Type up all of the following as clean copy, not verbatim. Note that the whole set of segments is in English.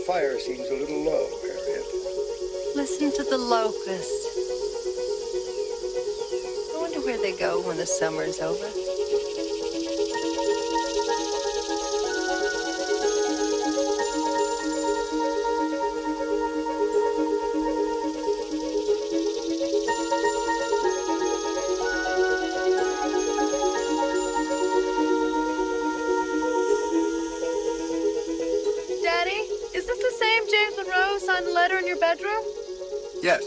fire seems a little low, Harriet. Listen to the locusts. I wonder where they go when the summer's over. Letter in your bedroom? Yes,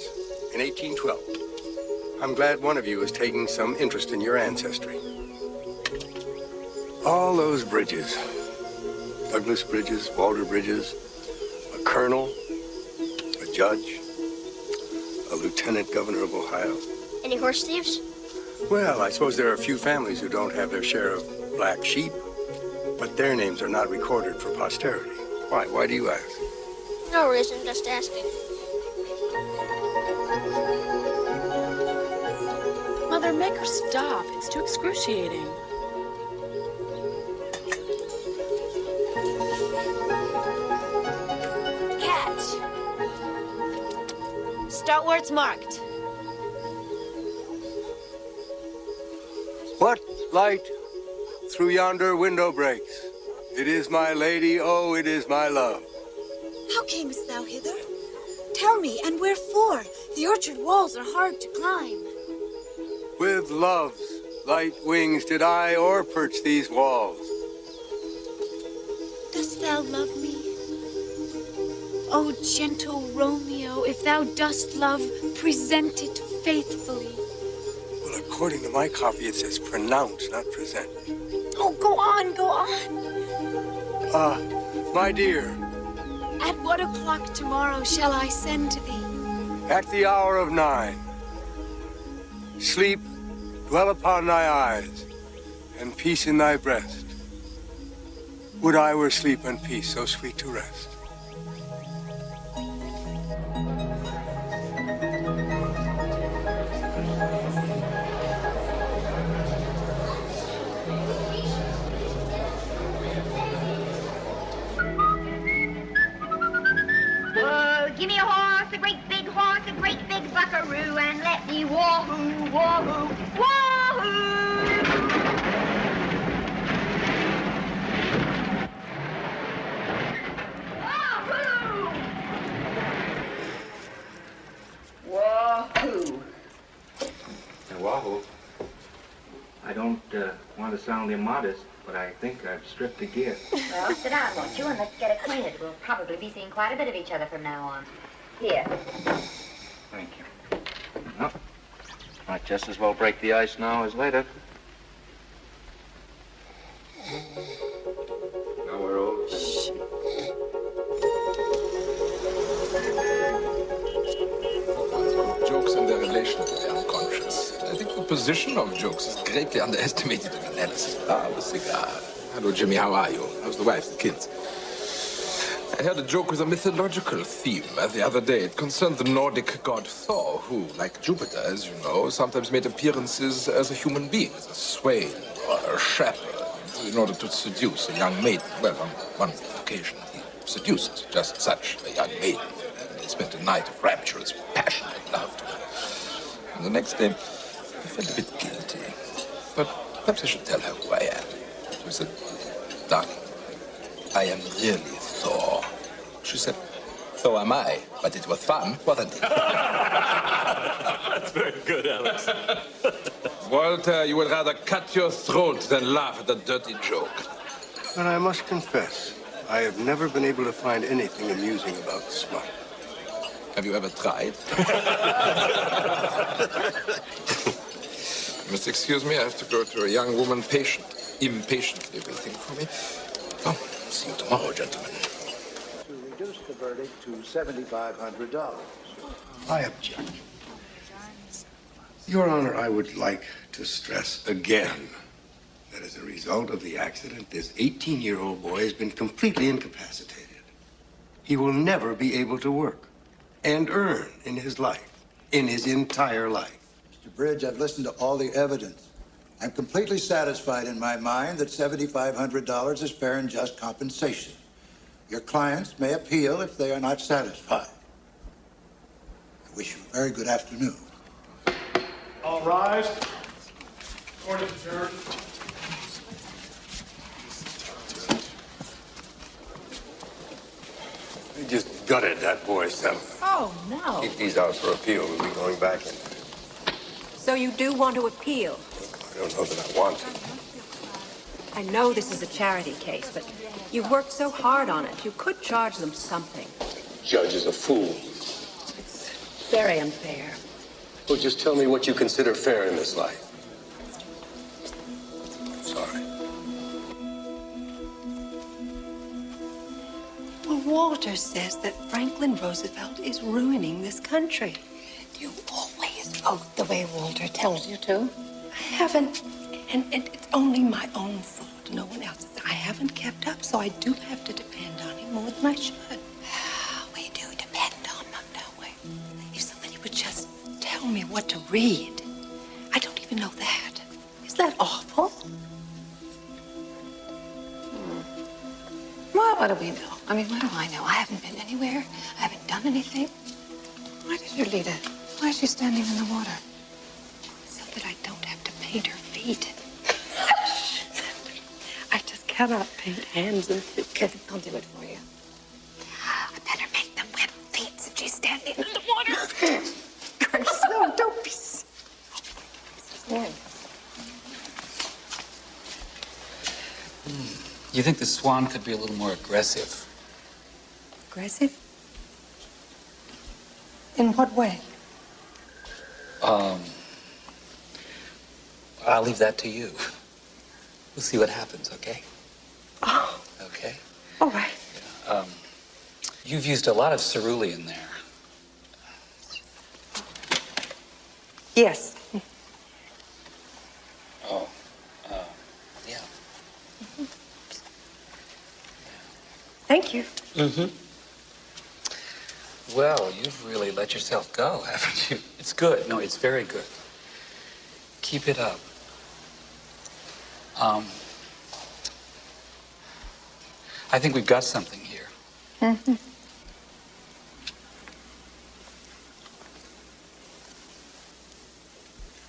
in 1812. I'm glad one of you is taking some interest in your ancestry. All those bridges. Douglas Bridges, Walter Bridges, a colonel, a judge, a lieutenant governor of Ohio. Any horse thieves? Well, I suppose there are a few families who don't have their share of black sheep, but their names are not recorded for posterity. Why? Why do you ask? No reason, just asking. Mother, make her stop. It's too excruciating. Catch. Start where it's marked. What light through yonder window breaks? It is my lady, oh, it is my love. How camest thou hither? Tell me, and wherefore? The orchard walls are hard to climb. With love's light wings did I o'erperch these walls. Dost thou love me? O gentle Romeo, if thou dost love, present it faithfully. Well, according to my copy, it says pronounce, not present. Oh, go on, go on. My dear. At what o'clock tomorrow shall I send to thee? At the hour of 9. Sleep, dwell upon thy eyes, and peace in thy breast. Would I were sleep and peace, so sweet to rest. Give me a horse, a great big horse, a great big buckaroo, and let me wahoo, wahoo, wahoo! Wahoo! Wahoo! Wahoo. I don't want to sound immodest, but I think I've stripped the gear. Well, sit down, won't you, and let's get acquainted. We'll probably be seeing quite a bit of each other from now on. Here. Thank you. Well, might just as well break the ice now as later. Now we're all... Shh. Jokes and their relation to the unconscious. I think the position of jokes is greatly underestimated in analysis. Ah, the cigar. Hello, Jimmy, how are you? How's the wife, the kids? I heard a joke with a mythological theme the other day. It concerned the Nordic god Thor, who, like Jupiter, as you know, sometimes made appearances as a human being, as a swain or a shepherd, in order to seduce a young maiden. Well, on one occasion, he seduced just such a young maiden, and they spent a night of rapturous, passionate love together. And the next day, I felt a bit guilty. But perhaps I should tell her who I am. She said, "Darling, I am really Thor." She said, "So am I, but it was fun, wasn't it?" That's very good, Alex. Walter, you would rather cut your throat than laugh at a dirty joke. But I must confess, I have never been able to find anything amusing about smut. Have you ever tried? You must excuse me, I have to go to a young woman patient, impatiently waiting for me. Oh, see you tomorrow, gentlemen. To reduce the verdict to $7,500. I object. Your Honor, I would like to stress again that as a result of the accident, this 18-year-old boy has been completely incapacitated. He will never be able to work and earn in his life, in his entire life. Mr. Bridge, I've listened to all the evidence. I'm completely satisfied in my mind that $7,500 is fair and just compensation. Your clients may appeal if they are not satisfied. I wish you a very good afternoon. All rise. Court is adjourned. They just gutted that boy's settlement. Oh, no. Keep these out for appeal. We'll be going back in. So you do want to appeal? I don't know that I want to. I know this is a charity case, but you've worked so hard on it. You could charge them something. The judge is a fool. It's very unfair. Well, just tell me what you consider fair in this life. Sorry. Well, Walter says that Franklin Roosevelt is ruining this country. You always vote the way Walter tells you to. I haven't, and it's only my own fault, no one else's. I haven't kept up, so I do have to depend on him more than I should. We do depend on them, don't we? If somebody would just tell me what to read. I don't even know that. Is that awful? Well, what do we know? I mean, what do I know? I haven't been anywhere. I haven't done anything. Why does your leader? Why is she standing in the water? So that I don't have to paint her feet. I just cannot paint hands and feet. I'll do it for you. I better make them wet feet since she's standing in the water. Grace, no, don't be so. You think the swan could be a little more aggressive? Aggressive? In what way? I'll leave that to you. We'll see what happens, okay? Oh. Okay? All right. You've used a lot of cerulean there. Yes. Oh, yeah. Thank you. Mm-hmm. Well, you've really let yourself go, haven't you? It's good. No, it's very good. Keep it up. I think we've got something here. Mm-hmm.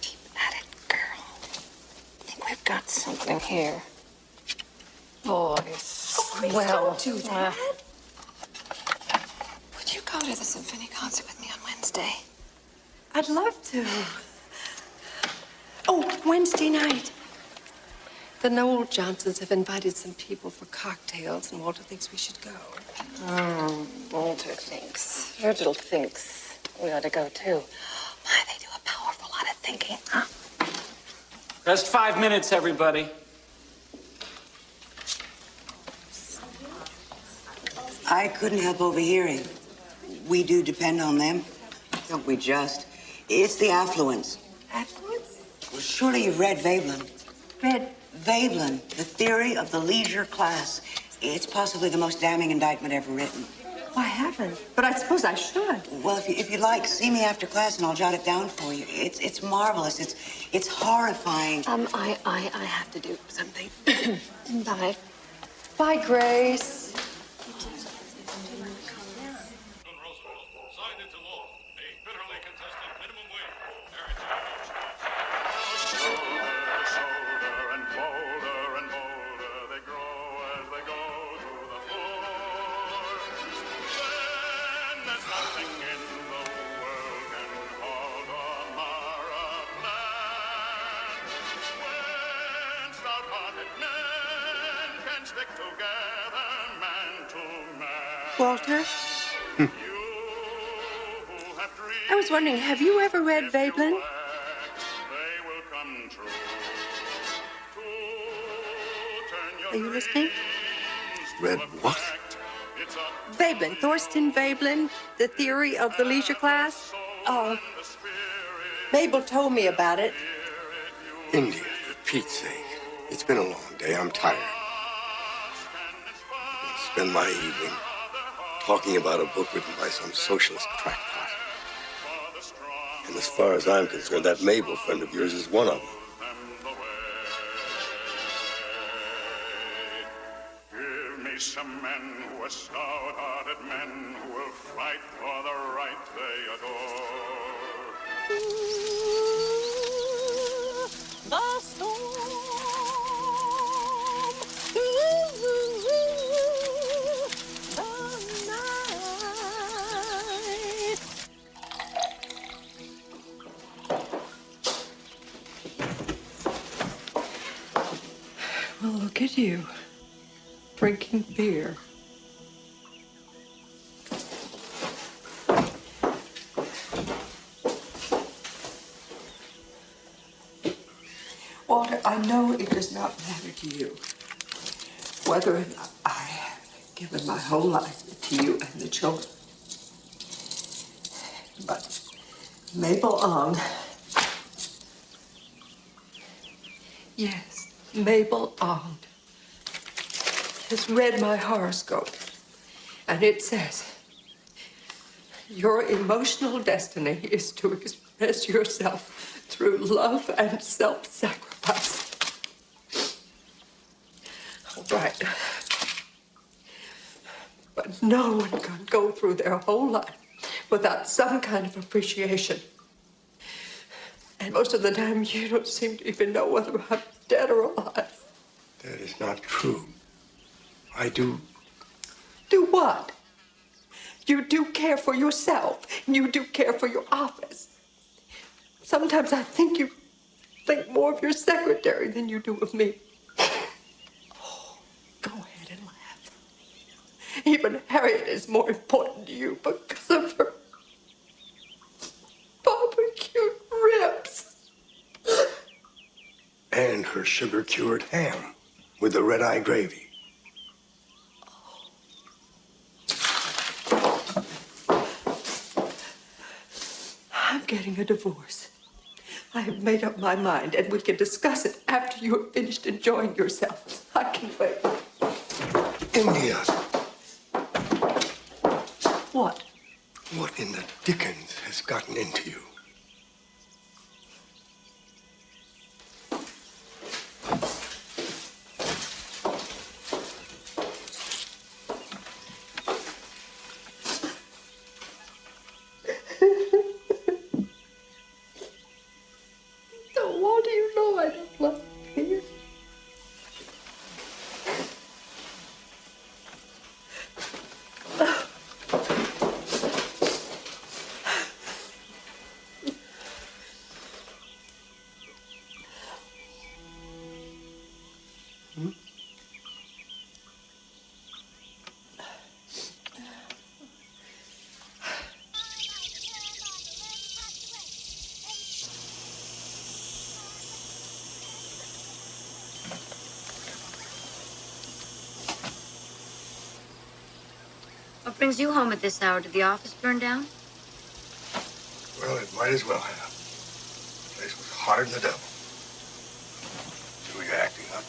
Keep at it, girl. I think we've got something here. Boys. Oh, well, don't do that. Would you go to the symphony concert with me on Wednesday? I'd love to. Oh, Wednesday night. The Noel Johnsons have invited some people for cocktails, and Walter thinks we should go. Walter thinks. Virgil thinks we ought to go too. My, they do a powerful lot of thinking, huh? Rest 5 minutes, everybody. I couldn't help overhearing. We do depend on them. Don't we just? It's the affluence. Affluence? Well, surely you've read Veblen. Read? Veblen, The Theory of the Leisure Class. It's possibly the most damning indictment ever written. Oh, I haven't, but I suppose I should. Well, if you'd like, see me after class and I'll jot it down for you. It's marvelous. It's horrifying. I have to do something. Bye. Bye, Grace. Walter? I was wondering, have you ever read Veblen? Are you listening? Read what? Veblen, Thorstein Veblen, The Theory of the Leisure Class. Oh, Mabel told me about it. India, for Pete's sake. It's been a long day. I'm tired. I spend my evening talking about a book written by some socialist crackpot. And as far as I'm concerned, that Mabel friend of yours is one of them. Give me some men who are starving. fight for the right they adore. The storm. The night. Well, look at you, drinking beer. Walter, I know it does not matter to you whether or not I have given my whole life to you and the children. But Mabel Ong, yes, Mabel Ong has read my horoscope, and it says your emotional destiny is to express yourself through love and self-sacrifice. All right. But no one can go through their whole life without some kind of appreciation. And most of the time, you don't seem to even know whether I'm dead or alive. That is not true. I do. Do what? You do care for yourself, and you do care for your office. Sometimes I think you think more of your secretary than you do of me. Oh, go ahead and laugh. Even Harriet is more important to you because of her barbecued ribs. And her sugar-cured ham with the red-eye gravy. I'm getting a divorce. I have made up my mind, and we can discuss it after you have finished enjoying yourself. I can wait. India. What? What in the dickens has gotten into you? What brings you home at this hour? Did the office burn down? Well, it might as well have. The place was hotter than the devil. So you're acting up.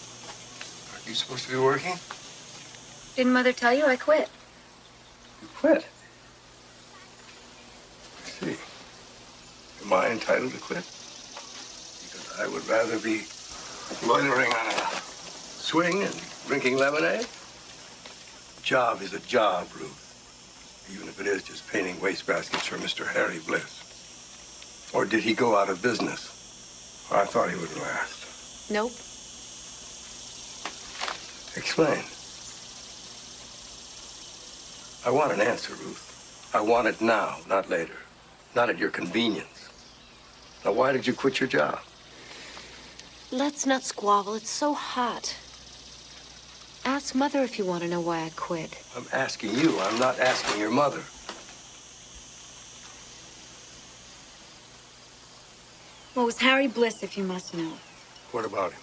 Aren't you supposed to be working? Didn't Mother tell you I quit? You quit? I see. Am I entitled to quit? Because I would rather be loitering on a swing and drinking lemonade. A job is a job, Ruth. Even if it is just painting wastebaskets for Mr. Harry Bliss. Or did he go out of business? Or I thought he would last. Nope. Explain. I want an answer, Ruth. I want it now, not later. Not at your convenience. Now, why did you quit your job? Let's not squabble. It's so hot. Ask Mother if you want to know why I quit. I'm asking you. I'm not asking your mother. Well, it was Harry Bliss, if you must know. What about him?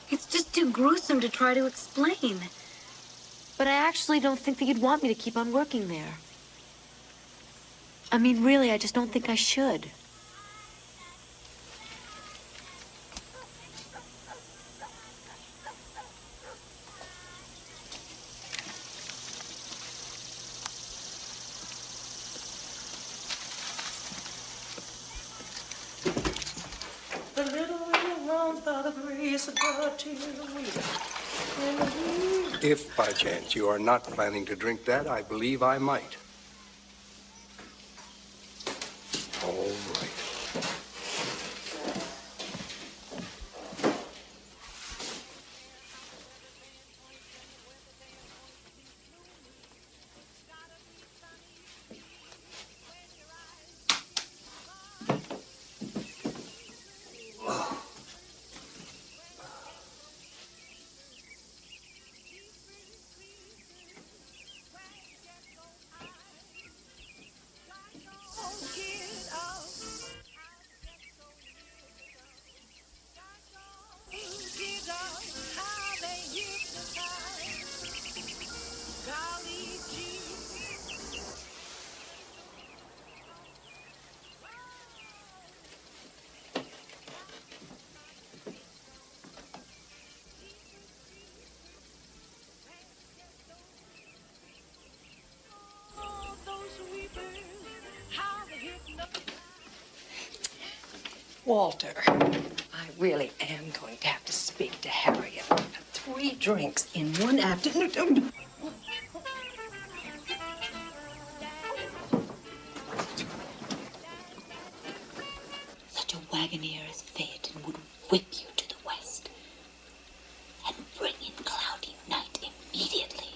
It's just too gruesome to try to explain. But I actually don't think that you'd want me to keep on working there. I mean, really, I just don't think I should. If, by chance, you are not planning to drink that, I believe I might. All right. Walter, I really am going to have to speak to Harriet. 3 drinks in one afternoon. Such a wagoner as Phaeton would whip you to the west and bring in cloudy night immediately.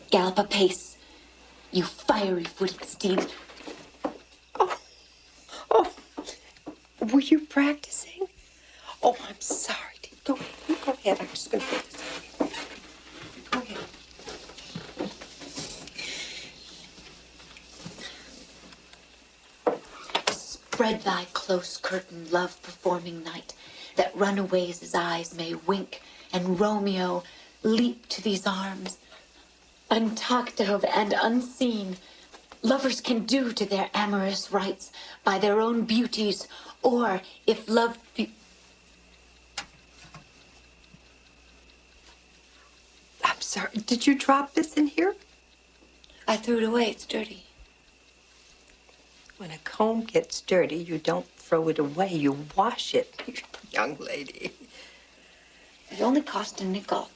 Gallop apace, you fiery-footed steeds. Were you practicing? Oh, I'm sorry. Go ahead. You go ahead. I'm just going to put this on. Go ahead. Spread thy close curtain, love-performing night, that runaways' eyes may wink, and Romeo leap to these arms. Untalked of and unseen, lovers can do to their amorous rites by their own beauties, or if love be... I'm sorry. Did you drop this in here? I threw it away. It's dirty. When a comb gets dirty, you don't throw it away. You wash it, young lady. It only cost a nickel.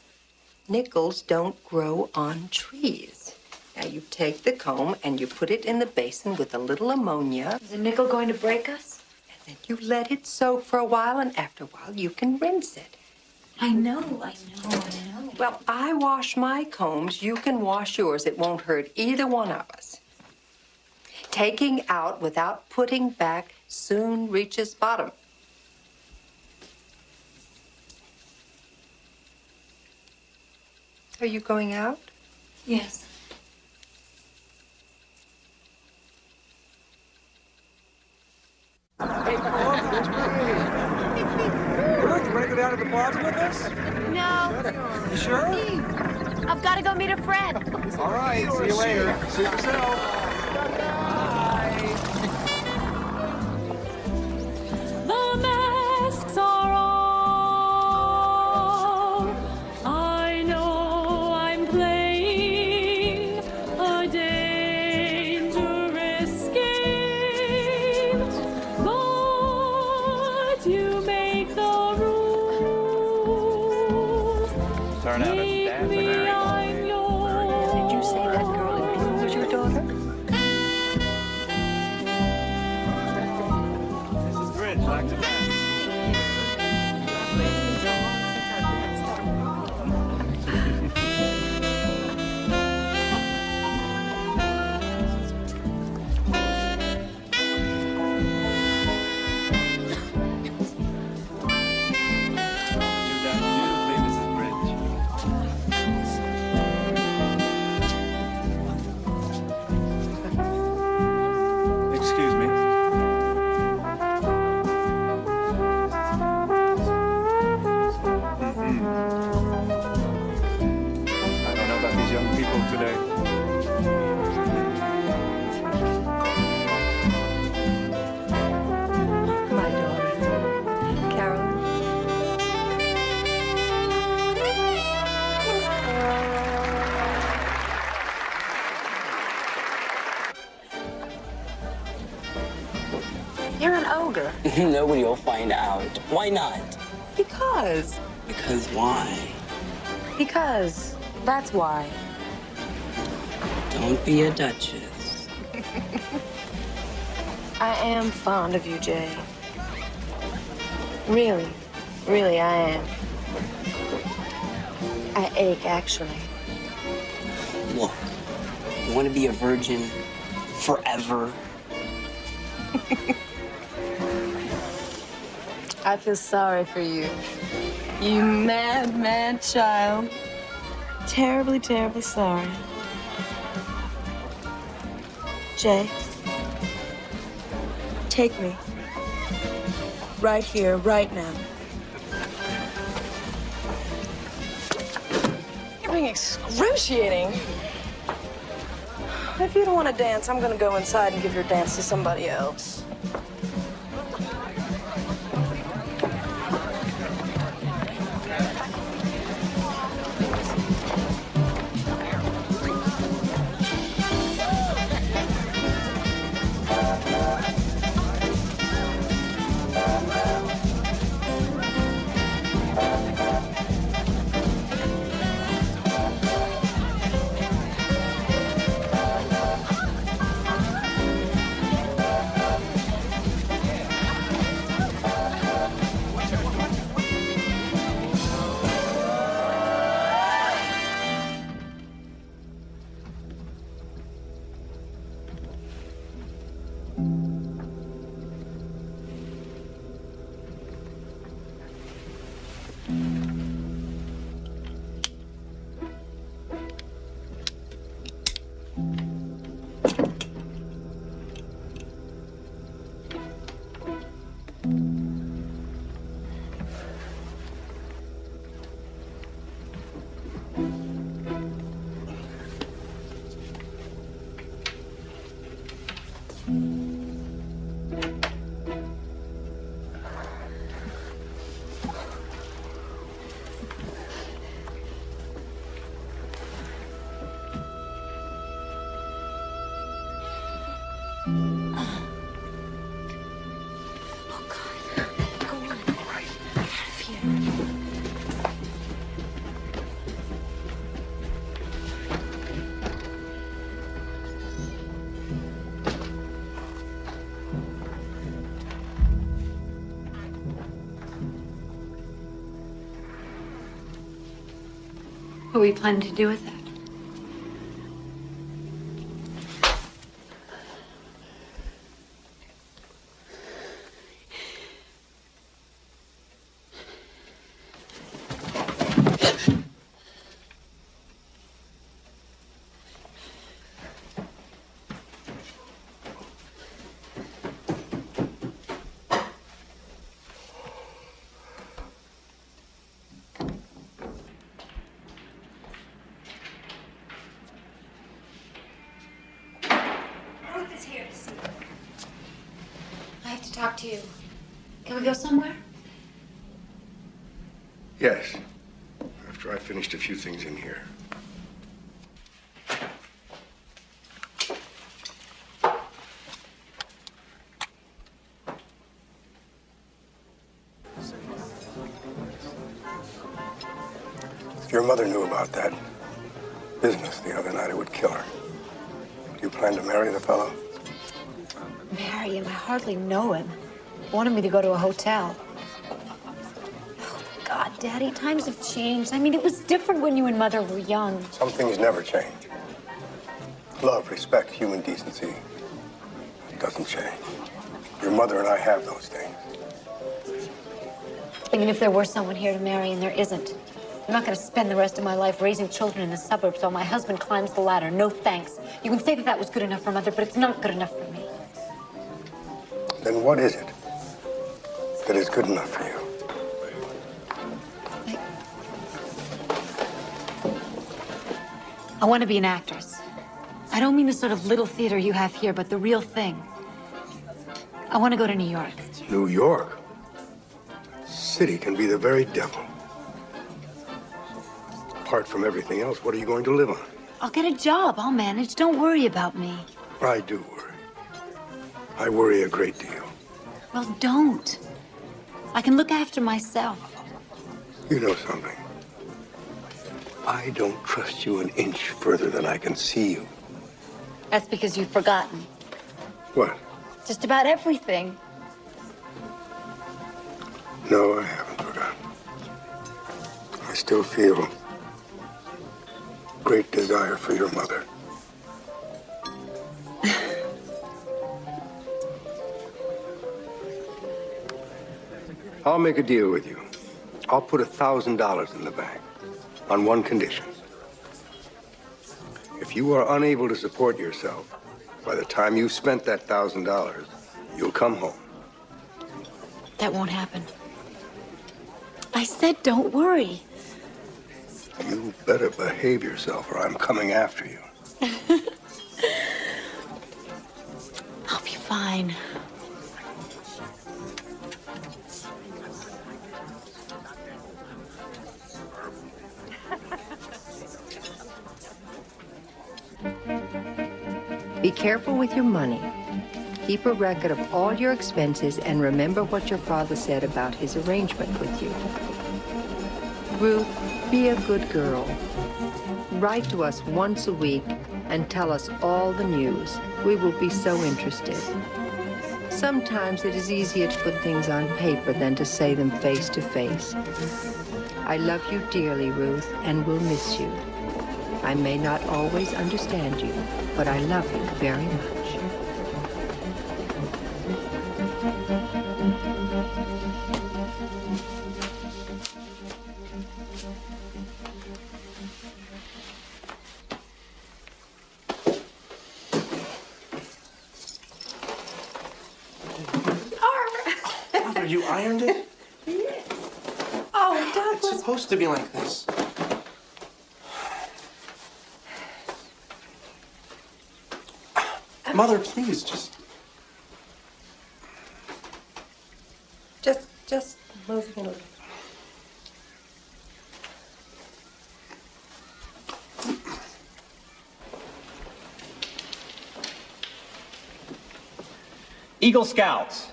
Nickels don't grow on trees. Now you take the comb and you put it in the basin with a little ammonia. Is a nickel going to break us? And then you let it soak for a while, and after a while you can rinse it. I know. Well, I wash my combs. You can wash yours. It won't hurt either one of us. Taking out without putting back soon reaches bottom. Are you going out? Yes. Hey, Paul, it's pretty. Good. You want to go down to the plaza with us? No. You sure? I've got to go meet a friend. All right. See you later. Suit yourself. The masks are off. I know I'm playing a dangerous game, but you make the rules. Turn out a dancing. Did you say that girl in blue was your daughter? Mrs. Bridge, like to dance. Excuse me. I don't know about these young people today. My daughter, Carolyn. You're an ogre. Nobody will find out. Why not? Because. Because why? Because. That's why. Don't be a duchess. I am fond of you, Jay. Really, really, I am. I ache, actually. Look, you want to be a virgin forever? I feel sorry for you. You mad, mad child. Terribly, terribly sorry. Jay, take me. Right here, right now. You're being excruciating. If you don't want to dance, I'm going to go inside and give your dance to somebody else. What are we planning to do with that? Talk to you. Can we go somewhere? Yes. After I finished a few things in here. If your mother knew about that business the other night, it would kill her. Do you plan to marry the fellow? Marry him? I hardly know him. He wanted me to go to a hotel. Oh, God, Daddy, times have changed. I mean, it was different when you and Mother were young. Some things never change. Love, respect, human decency. It doesn't change. Your mother and I have those things. I mean, if there were someone here to marry and there isn't, I'm not going to spend the rest of my life raising children in the suburbs while my husband climbs the ladder. No thanks. You can say that that was good enough for Mother, but it's not good enough for me. Then what is it that is good enough for you? I want to be an actress. I don't mean the sort of little theater you have here, but the real thing. I want to go to New York. New York? City can be the very devil. Apart from everything else, what are you going to live on? I'll get a job. I'll manage. Don't worry about me. I do worry. I worry a great deal. Well, don't. I can look after myself. You know something? I don't trust you an inch further than I can see you. That's because you've forgotten. What? just about everything. No, I haven't forgotten. I still feel great desire for your mother. I'll make a deal with you. I'll put $1,000 in the bank on one condition. If you are unable to support yourself, by the time you've spent that $1,000, you'll come home. That won't happen. I said don't worry. You better behave yourself or I'm coming after you. I'll be fine. Be careful with your money. Keep a record of all your expenses and remember what your father said about his arrangement with you. Ruth, be a good girl. Write to us once a week and tell us all the news. We will be so interested. Sometimes it is easier to put things on paper than to say them face to face. I love you dearly, Ruth, and will miss you. I may not always understand you, but I love you very much. Mother, you ironed it? Yes. Oh, Douglas. It's supposed to be like this. Mother, please, just move it a little. Eagle Scouts.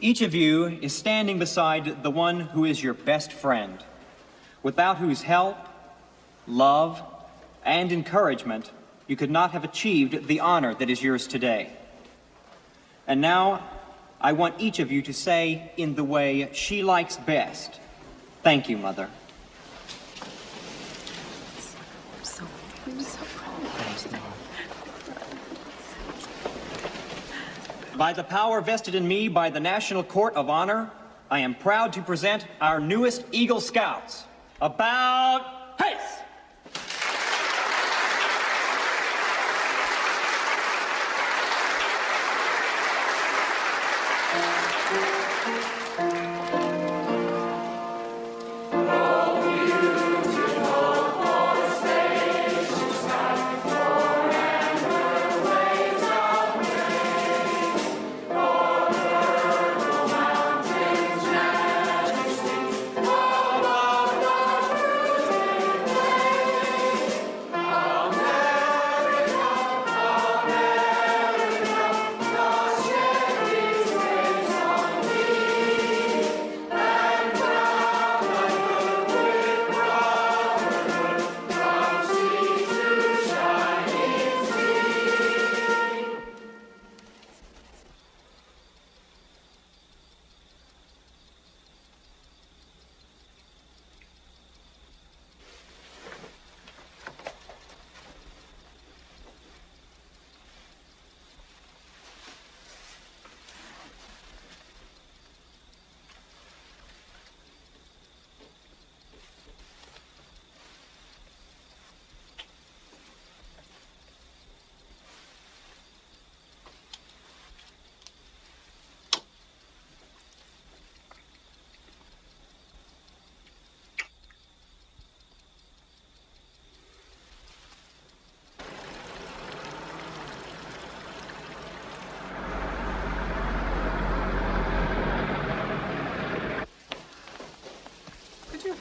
Each of you is standing beside the one who is your best friend, without whose help, love, and encouragement you could not have achieved the honor that is yours today. And now, I want each of you to say, in the way she likes best, thank you, Mother. I'm so proud. By the power vested in me by the National Court of Honor, I am proud to present our newest Eagle Scouts. About face!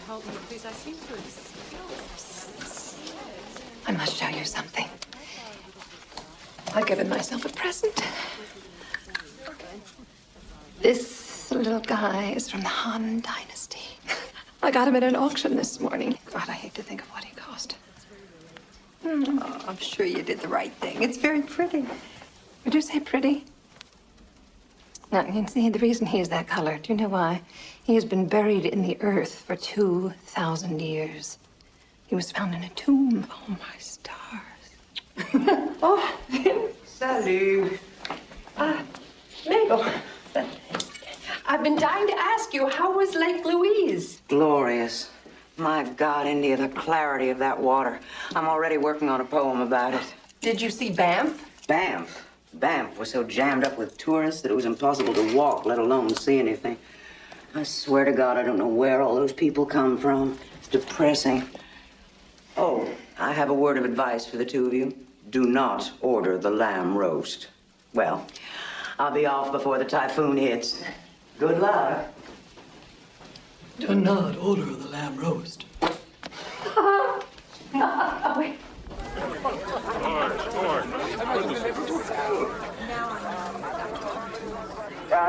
Help me, please. I seem to have... I must show you something. I've given myself a present. This little guy is from the Han Dynasty. I got him at an auction this morning. God, I hate to think of what he cost. Oh, I'm sure you did the right thing. It's very pretty. Would you say pretty? Now, you see, the reason he is that color, do you know why? He has been buried in the earth for 2,000 years. He was found in a tomb. Oh, my stars. Oh, salut. Mabel, I've been dying to ask you, how was Lake Louise? Glorious. My God, India, the clarity of that water. I'm already working on a poem about it. Did you see Banff? Banff? Banff was so jammed up with tourists that it was impossible to walk, let alone see anything. I swear to God, I don't know where all those people come from. It's depressing. Oh, I have a word of advice for the two of you. Do not order the lamb roast. Well, I'll be off before the typhoon hits. Good luck. Do not order the lamb roast. Wait.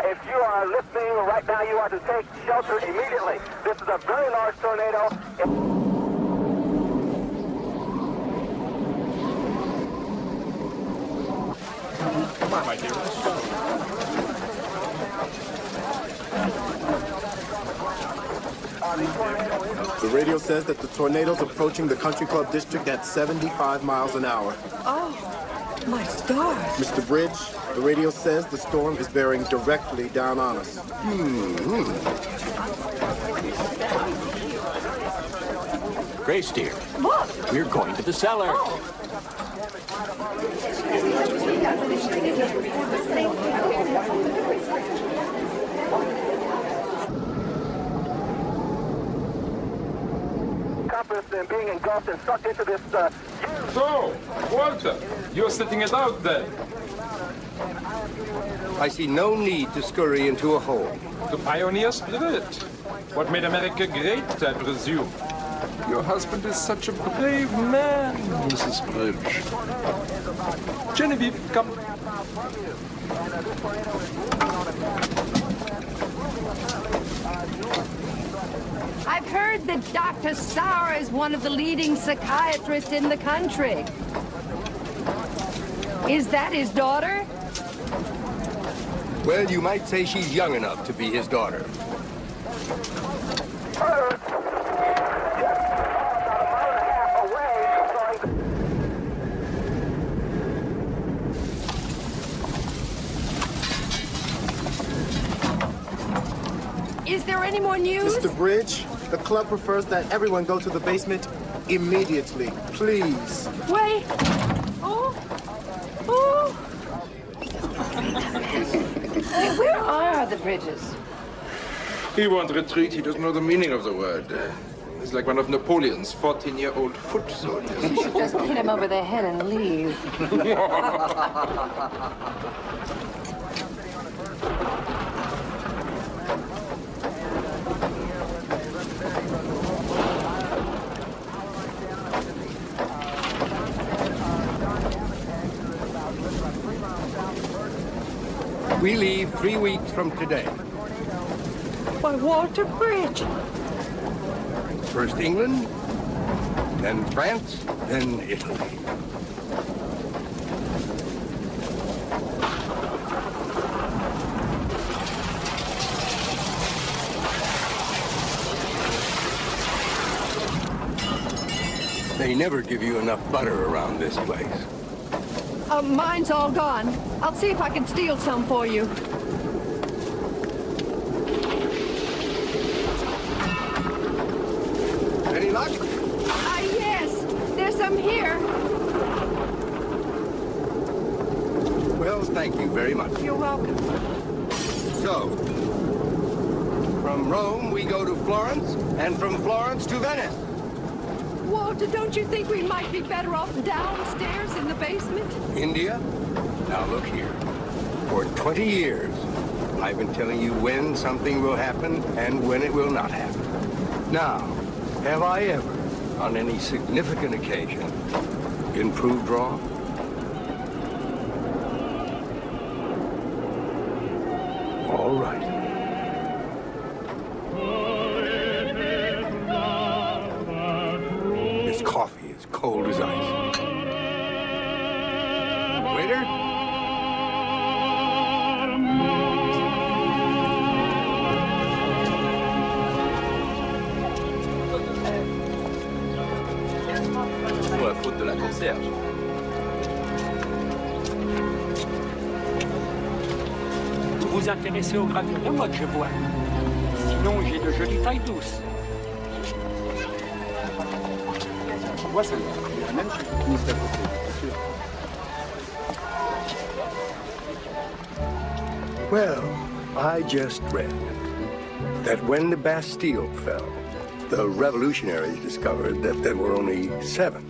If you are listening right now, you are to take shelter immediately. This is a very large tornado. Come on, my dear. The radio says that the tornado's approaching the country club district at 75 miles an hour. Oh, my stars. Mr. Bridge, the radio says the storm is bearing directly down on us. Grace, dear. What? We're going to the cellar. Compass and being engulfed and sucked into this So, Walter, you're sitting it out then? I see no need to scurry into a hole. The pioneer spirit. What made America great, I presume. Your husband is such a brave man, Mrs. Bridge. Genevieve, come. I've heard that Dr. Sauer is one of the leading psychiatrists in the country. Is that his daughter? Well, you might say she's young enough to be his daughter. Is there any more news? Mr. Bridge, the club prefers that everyone go to the basement immediately. Please. Wait. Oh. Oh. Where are the Bridges? He won't retreat. He doesn't know the meaning of the word. He's like one of Napoleon's 14-year-old foot soldiers. You should just hit him over the head and leave. We leave 3 weeks from today. By Walter Bridge. First England, then France, then Italy. They never give you enough butter around this place. Mine's all gone. I'll see if I can steal some for you. Any luck? Yes. There's some here. Well, thank you very much. You're welcome. So, from Rome, we go to Florence, and from Florence to Venice. Walter, don't you think we might be better off downstairs in the basement? India? Now look here. For 20 years, I've been telling you when something will happen and when it will not happen. Now, have I ever, on any significant occasion, been proved wrong? All right. This coffee is cold as ice. later. Pour la faute de la concierge. Vous vous intéressez aux gravures de mode, je vois. Sinon, j'ai de jolies tailles douces. Tu vois, c'est la même chose. Well, I just read that when the Bastille fell, the revolutionaries discovered that there were only 7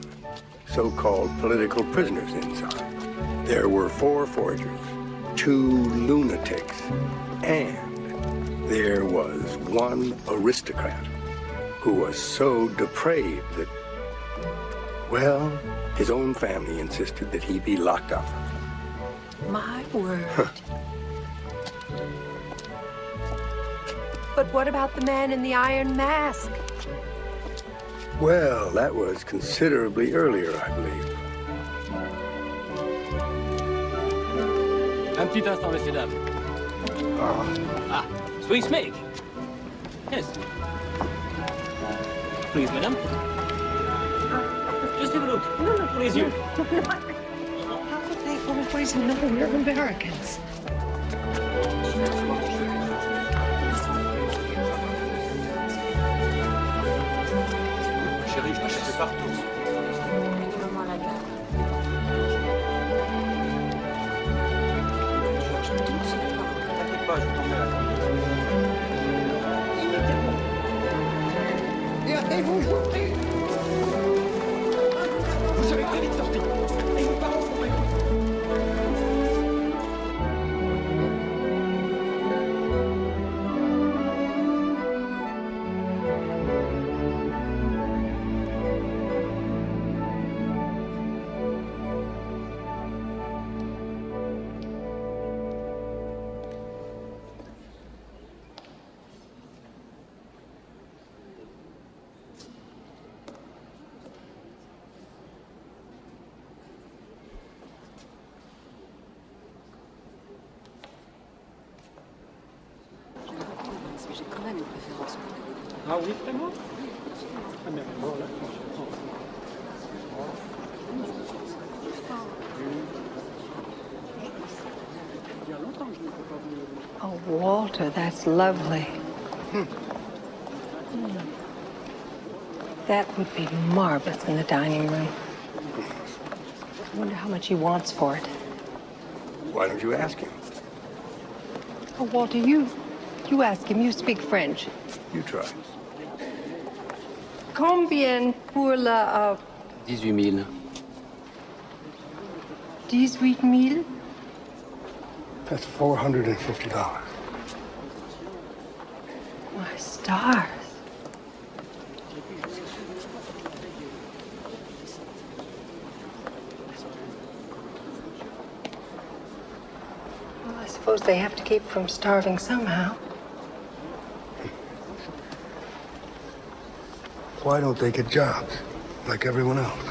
so-called political prisoners inside. There were 4 forgers, 2 lunatics, and there was 1 aristocrat who was so depraved that, well, his own family insisted that he be locked up. My word. But what about the man in the iron mask? Well, that was considerably earlier, I believe. Un petit instant, messieurs, dames. Ah, Swiss make. Yes. Please, madame. Just have a look. No, no, please, you. How could they always know we're Americans? Chérie, je te cherche partout. T'inquiète pas, je vais tomber là. Et vous jouez. Vous serez très vite sortis. Et vos parents sont prêts. J'ai quand même une préférence pour les autres. Ah oui, vraiment? Ah mais alors là, il y a longtemps que je n'ai pas vu. Oh, Walter, that's lovely. That would be marvelous in the dining room. I wonder how much he wants for it. Why don't you ask him? Oh, Walter, you ask him. You speak French. You try. Combien pour la... 18 000. 18,000? That's $450. My stars. Well, I suppose they have to keep from starving somehow. Why don't they get jobs like everyone else?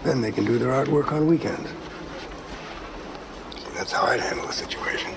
Then they can do their artwork on weekends. That's how I'd handle the situation.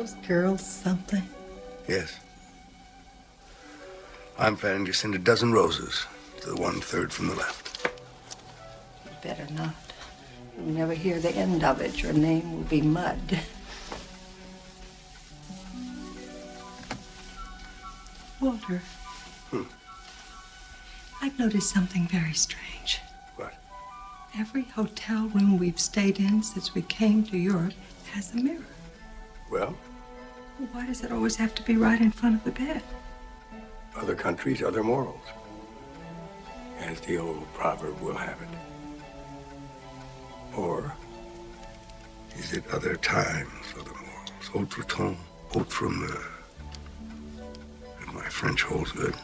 those girls something? Yes. I'm planning to send a dozen roses to the 1/3 from the left. You better not. You'll never hear the end of it. Your name will be mud. Walter. I've noticed something very strange. What? Every hotel room we've stayed in since we came to Europe has a mirror. Well, Why does it always have to be right in front of the bed? other countries, other morals. As the old proverb will have it. Or is it other times, other morals? Autre temps, autre mœurs. If my French holds good.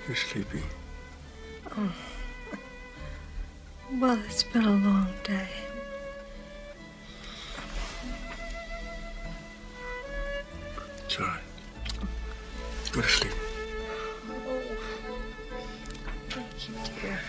You're sleepy. Oh. Well, it's been a long day. It's all right. Go to sleep. Oh. Thank you, dear.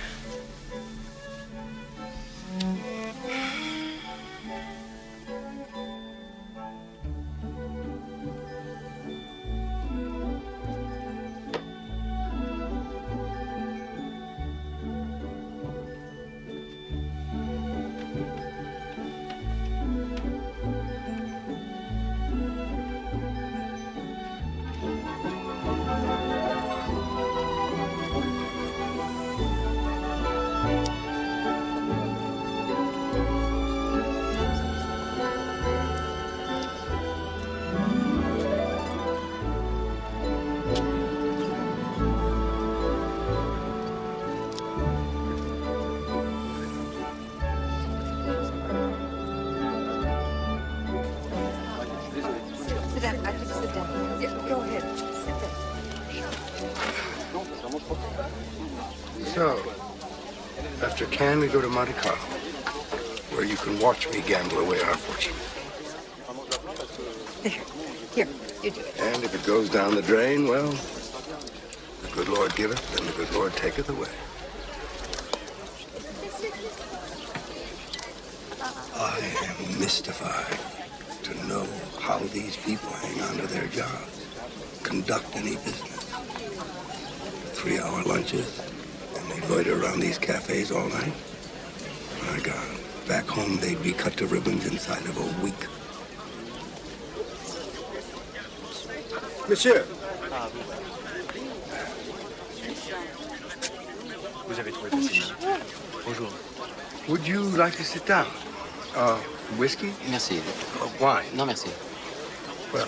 Sit down. I think sit down. Yeah, go ahead. Sit down. So, after Cannes, we go to Monte Carlo, where you can watch me gamble away our fortune. There. Here, you do it. And if it goes down the drain, well, the good Lord giveth, and the good Lord taketh away. I am mystified to know how these people hang on to their jobs, conduct any business. 3-hour lunches, and they loiter around these cafes all night. My God, back home they'd be cut to ribbons inside of a week. Monsieur. Vous avez trouvé facile. Bonjour. Would you like to sit down? Whiskey? Merci. Wine? Non, merci. Well.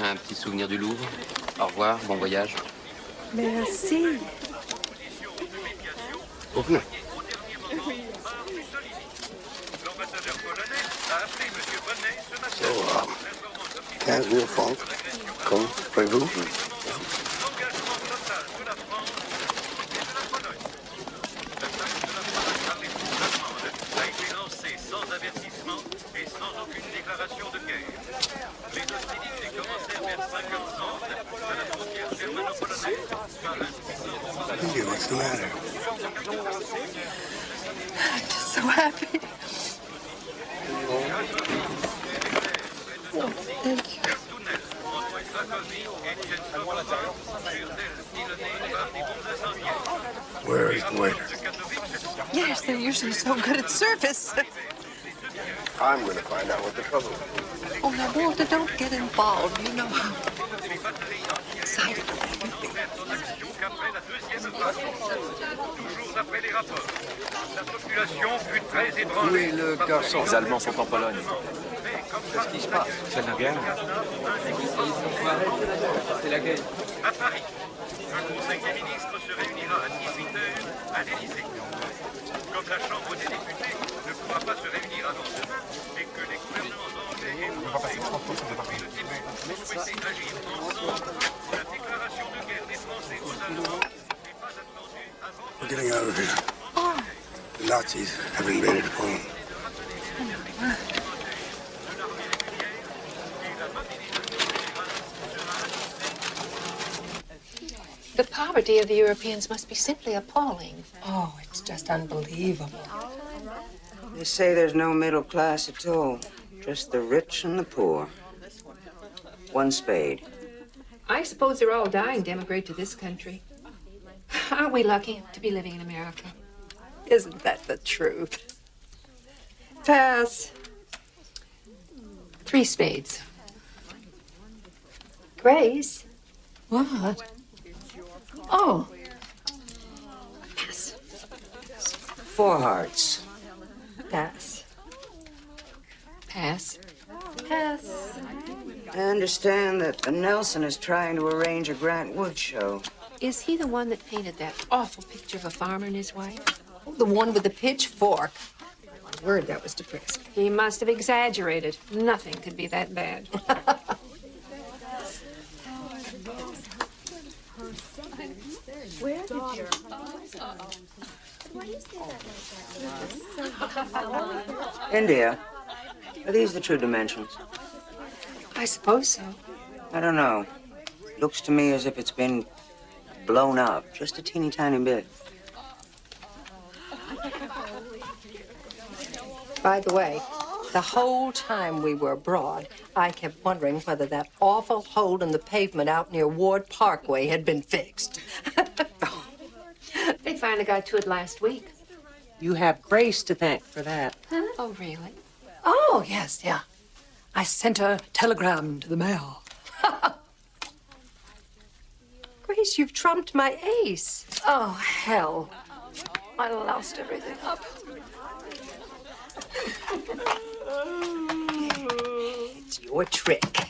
Un petit souvenir du Louvre. Au revoir, bon voyage. Merci. Open it. So, 15 000 francs, comme prévu. Hey, what's the matter? I'm just so happy. Oh, thank you. Where is the waiter? Yes, they're usually so good at service. I'm going to find out what the trouble is. Oh, now, Walter, don't get involved. You know how excited I can be. Toujours après les rapports. La population fut très Où est le garçon? Les Allemands sont en Pologne. Qu'est-ce qui se passe? C'est la guerre. C'est la guerre. À Paris, un conseil des ministres se réunira à 18h à l'Élysée. Comme la Chambre des députés ne pourra pas se réunir avant demain et que les gouvernements anglais et français depuis le début ont souhaité agir ensemble, la déclaration de guerre des Français aux Allemands n'est pas attendue avant... We're getting out of here. The Nazis have invaded Poland. The poverty of the Europeans must be simply appalling. Oh, it's just unbelievable. They say there's no middle class at all. Just the rich and the poor. One spade. I suppose they're all dying to emigrate to this country. Aren't we lucky to be living in America? Isn't that the truth? Pass. 3 spades. Grace? What? Oh. Pass. 4 hearts. Pass. Pass. Pass. I understand that Nelson is trying to arrange a Grant Wood show. Is he the one that painted that awful picture of a farmer and his wife? Oh, the one with the pitchfork. My word, that was depressing. He must have exaggerated. Nothing could be that bad. Where did your... Why do you say that like that? India. Are these the true dimensions? I suppose so. I don't know. Looks to me as if it's been blown up just a teeny tiny bit. By the way, the whole time we were abroad, I kept wondering whether that awful hole in the pavement out near Ward Parkway had been fixed. They finally got to it last week. You have Grace to thank for that. Huh? Oh, really? Oh, yes, yeah. I sent a telegram to the mail. Grace, you've trumped my ace. Oh, hell. I lost everything up. It's your trick.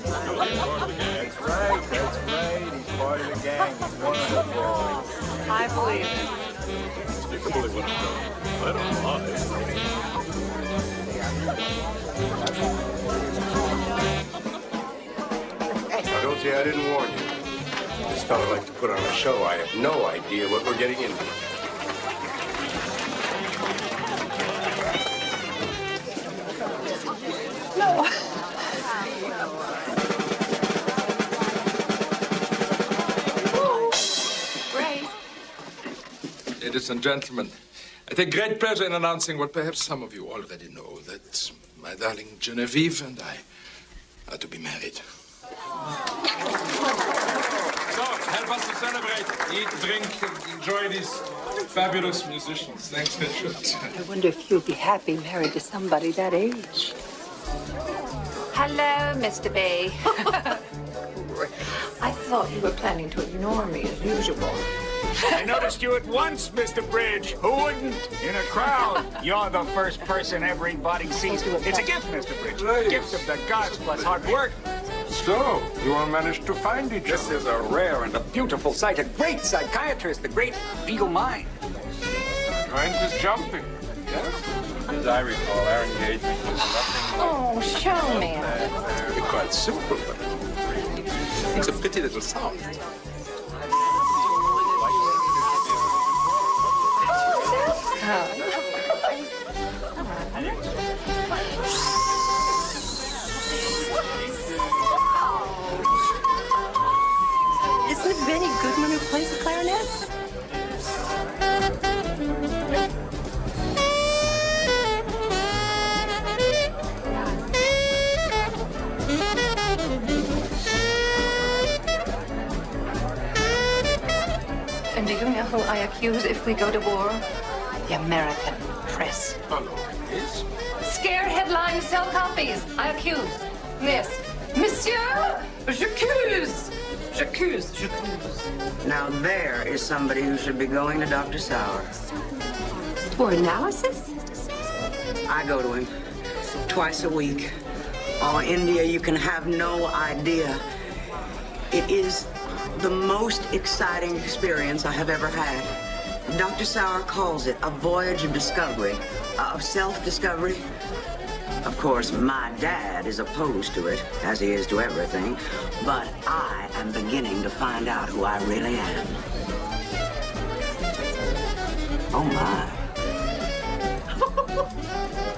That's right. He's part of the gang. He's one of the boys. I believe it. You can believe what I'm doing. I don't lie. Now, don't say I didn't warn you. This fellow likes to put on a show. I have no idea what we're getting into. No. Ladies and gentlemen, I take great pleasure in announcing what perhaps some of you already know, that my darling Genevieve and I are to be married. So, help us to celebrate, eat, drink, and enjoy these fabulous musicians. Thanks, Richard. I wonder if you'll be happy married to somebody that age. Hello, Mr. B. I thought you were planning to ignore me as usual. I noticed you at once, Mr. Bridge. Who wouldn't? In a crowd. You're the first person everybody sees. It's a gift, Mr. Bridge. A gift of the gods plus hard work. So, you all managed to find each other. This is a rare and a beautiful sight. A great psychiatrist, the great Beagle Mind. Mind is jumping. Yes? As I recall, our engagement was nothing. Oh, show me. It's quite simple, but it's a pretty little sound. Isn't it Benny Goodman who plays the clarinet? And do you know who I accuse if we go to war? The American press. Hello, yes? Scared headlines sell copies. I accuse. Miss. Monsieur, j'accuse. J'accuse. Now there is somebody who should be going to Dr. Sauer. For analysis? I go to him twice a week. Oh, India, you can have no idea. It is the most exciting experience I have ever had. Dr. Sauer calls it a voyage of discovery, of self-discovery. Of course, my dad is opposed to it, as he is to everything, but I am beginning to find out who I really am. Oh, my.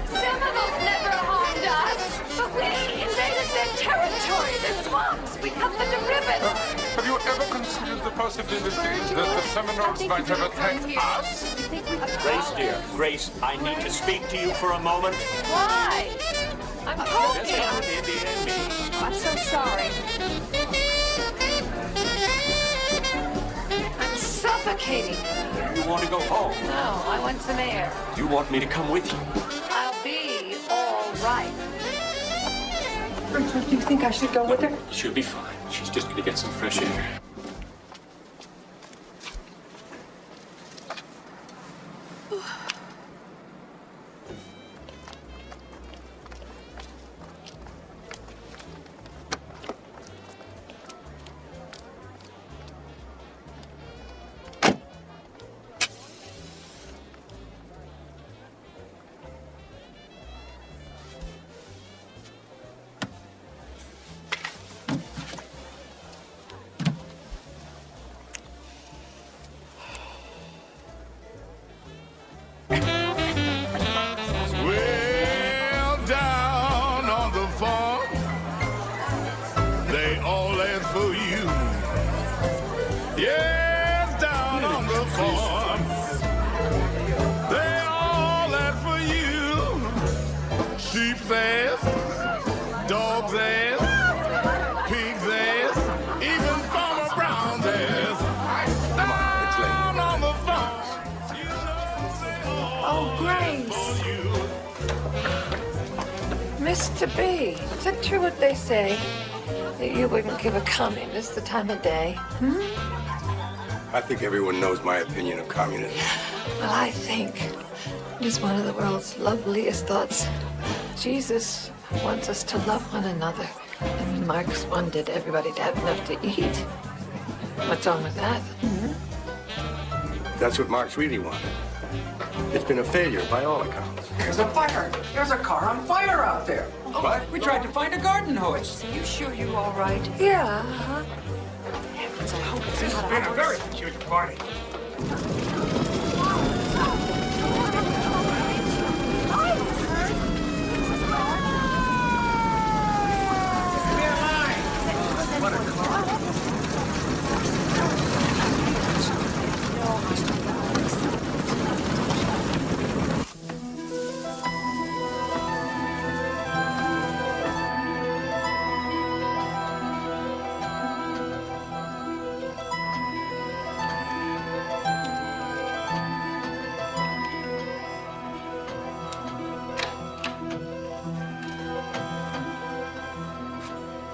Seminoles never harmed us, but we invaded their territory, their swamps. We cut them to ribbons. Have you ever considered the possibility that the Seminoles might have attacked us? Grace, dear, Grace, I need to speak to you for a moment. Why? I'm talking. Just with India and me. I'm so sorry. I'm suffocating. You want to go home? No, I want some air. You want me to come with you? I'll be all right. Do you think I should go with her? She'll be fine. She's just going to get some fresh air. Mr. B, is it true what they say? That you wouldn't give a communist the time of day? I think everyone knows my opinion of communism. Well, I think it is one of the world's loveliest thoughts. Jesus wants us to love one another. And Marx wanted everybody to have enough to eat. What's wrong with that? That's what Marx really wanted. It's been a failure by all accounts. There's a fire. There's a car on fire out there. What? We tried to find a garden hose. You sure you're all right? Yeah. Heavens, I hope it's This not has been a ours. very peculiar party.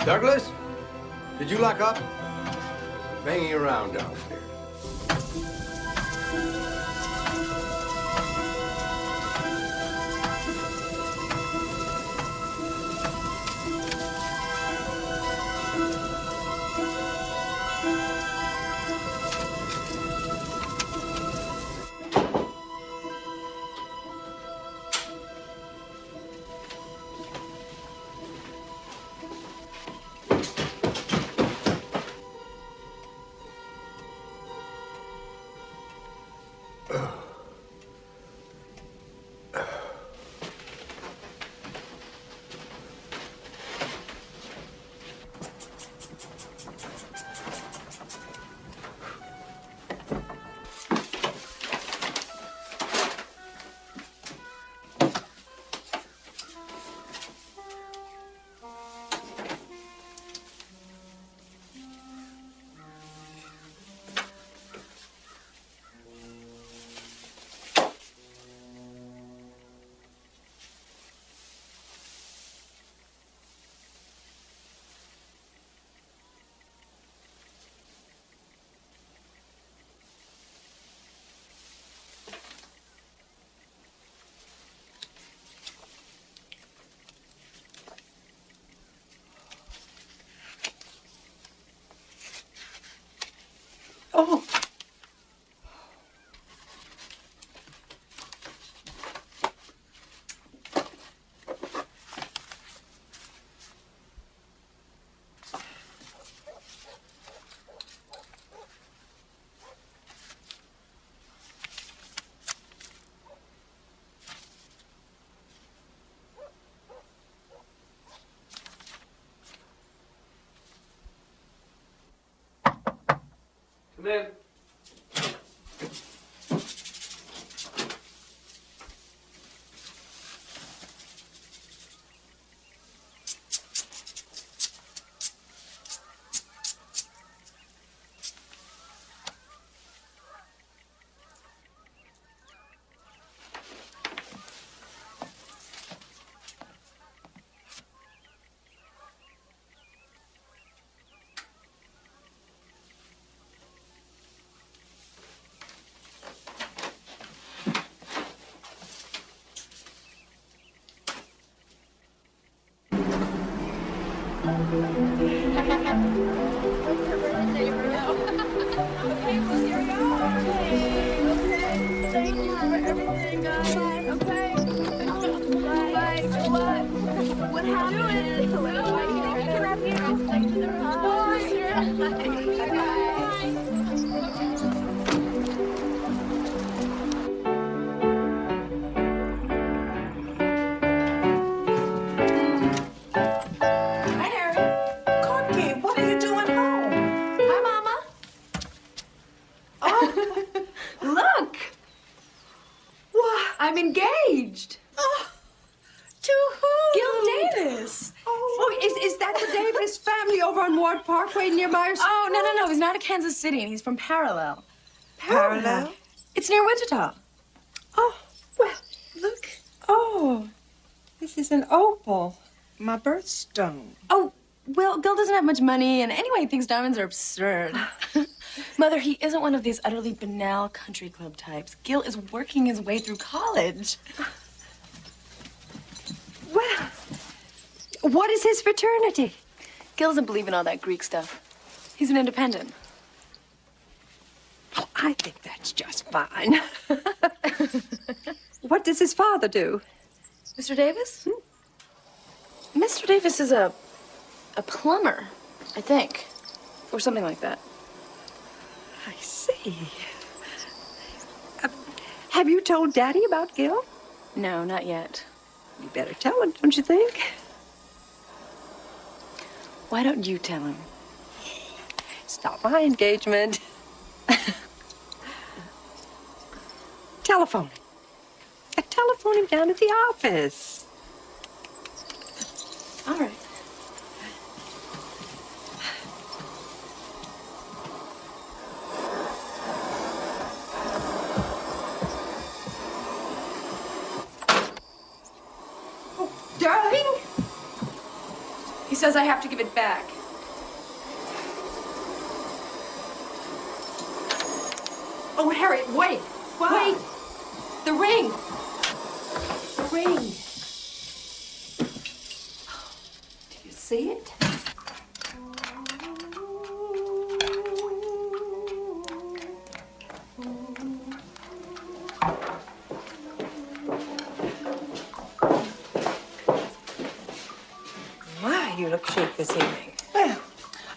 Douglas, did you lock up? Banging around downstairs. Oh. Come in. I'm engaged. Oh, to who? Gil Davis. Oh, is that the Davis family over on Ward Parkway near Myers? Oh, no. He's not a Kansas City, and he's from Parallel. Parallel? It's near Wichita. Oh, well, look. Oh, this is an opal. My birthstone. Oh, well, Gil doesn't have much money, and anyway, he thinks diamonds are absurd. Mother, he isn't one of these utterly banal country club types. Gil is working his way through college. Well, what is his fraternity? Gil doesn't believe in all that Greek stuff. He's an independent. Oh, I think that's just fine. What does his father do? Mr. Davis? Mr. Davis is a plumber, I think. Or something like that. I see. Have you told Daddy about Gil? No, not yet. You better tell him, don't you think? Why don't you tell him? It's not my engagement. Telephone him. Telephone him down at the office. All right. Darling? He says I have to give it back. Oh, Harriet, wait. What? Wait. The ring. The ring. Do you see it? My, you look chic this evening. Well,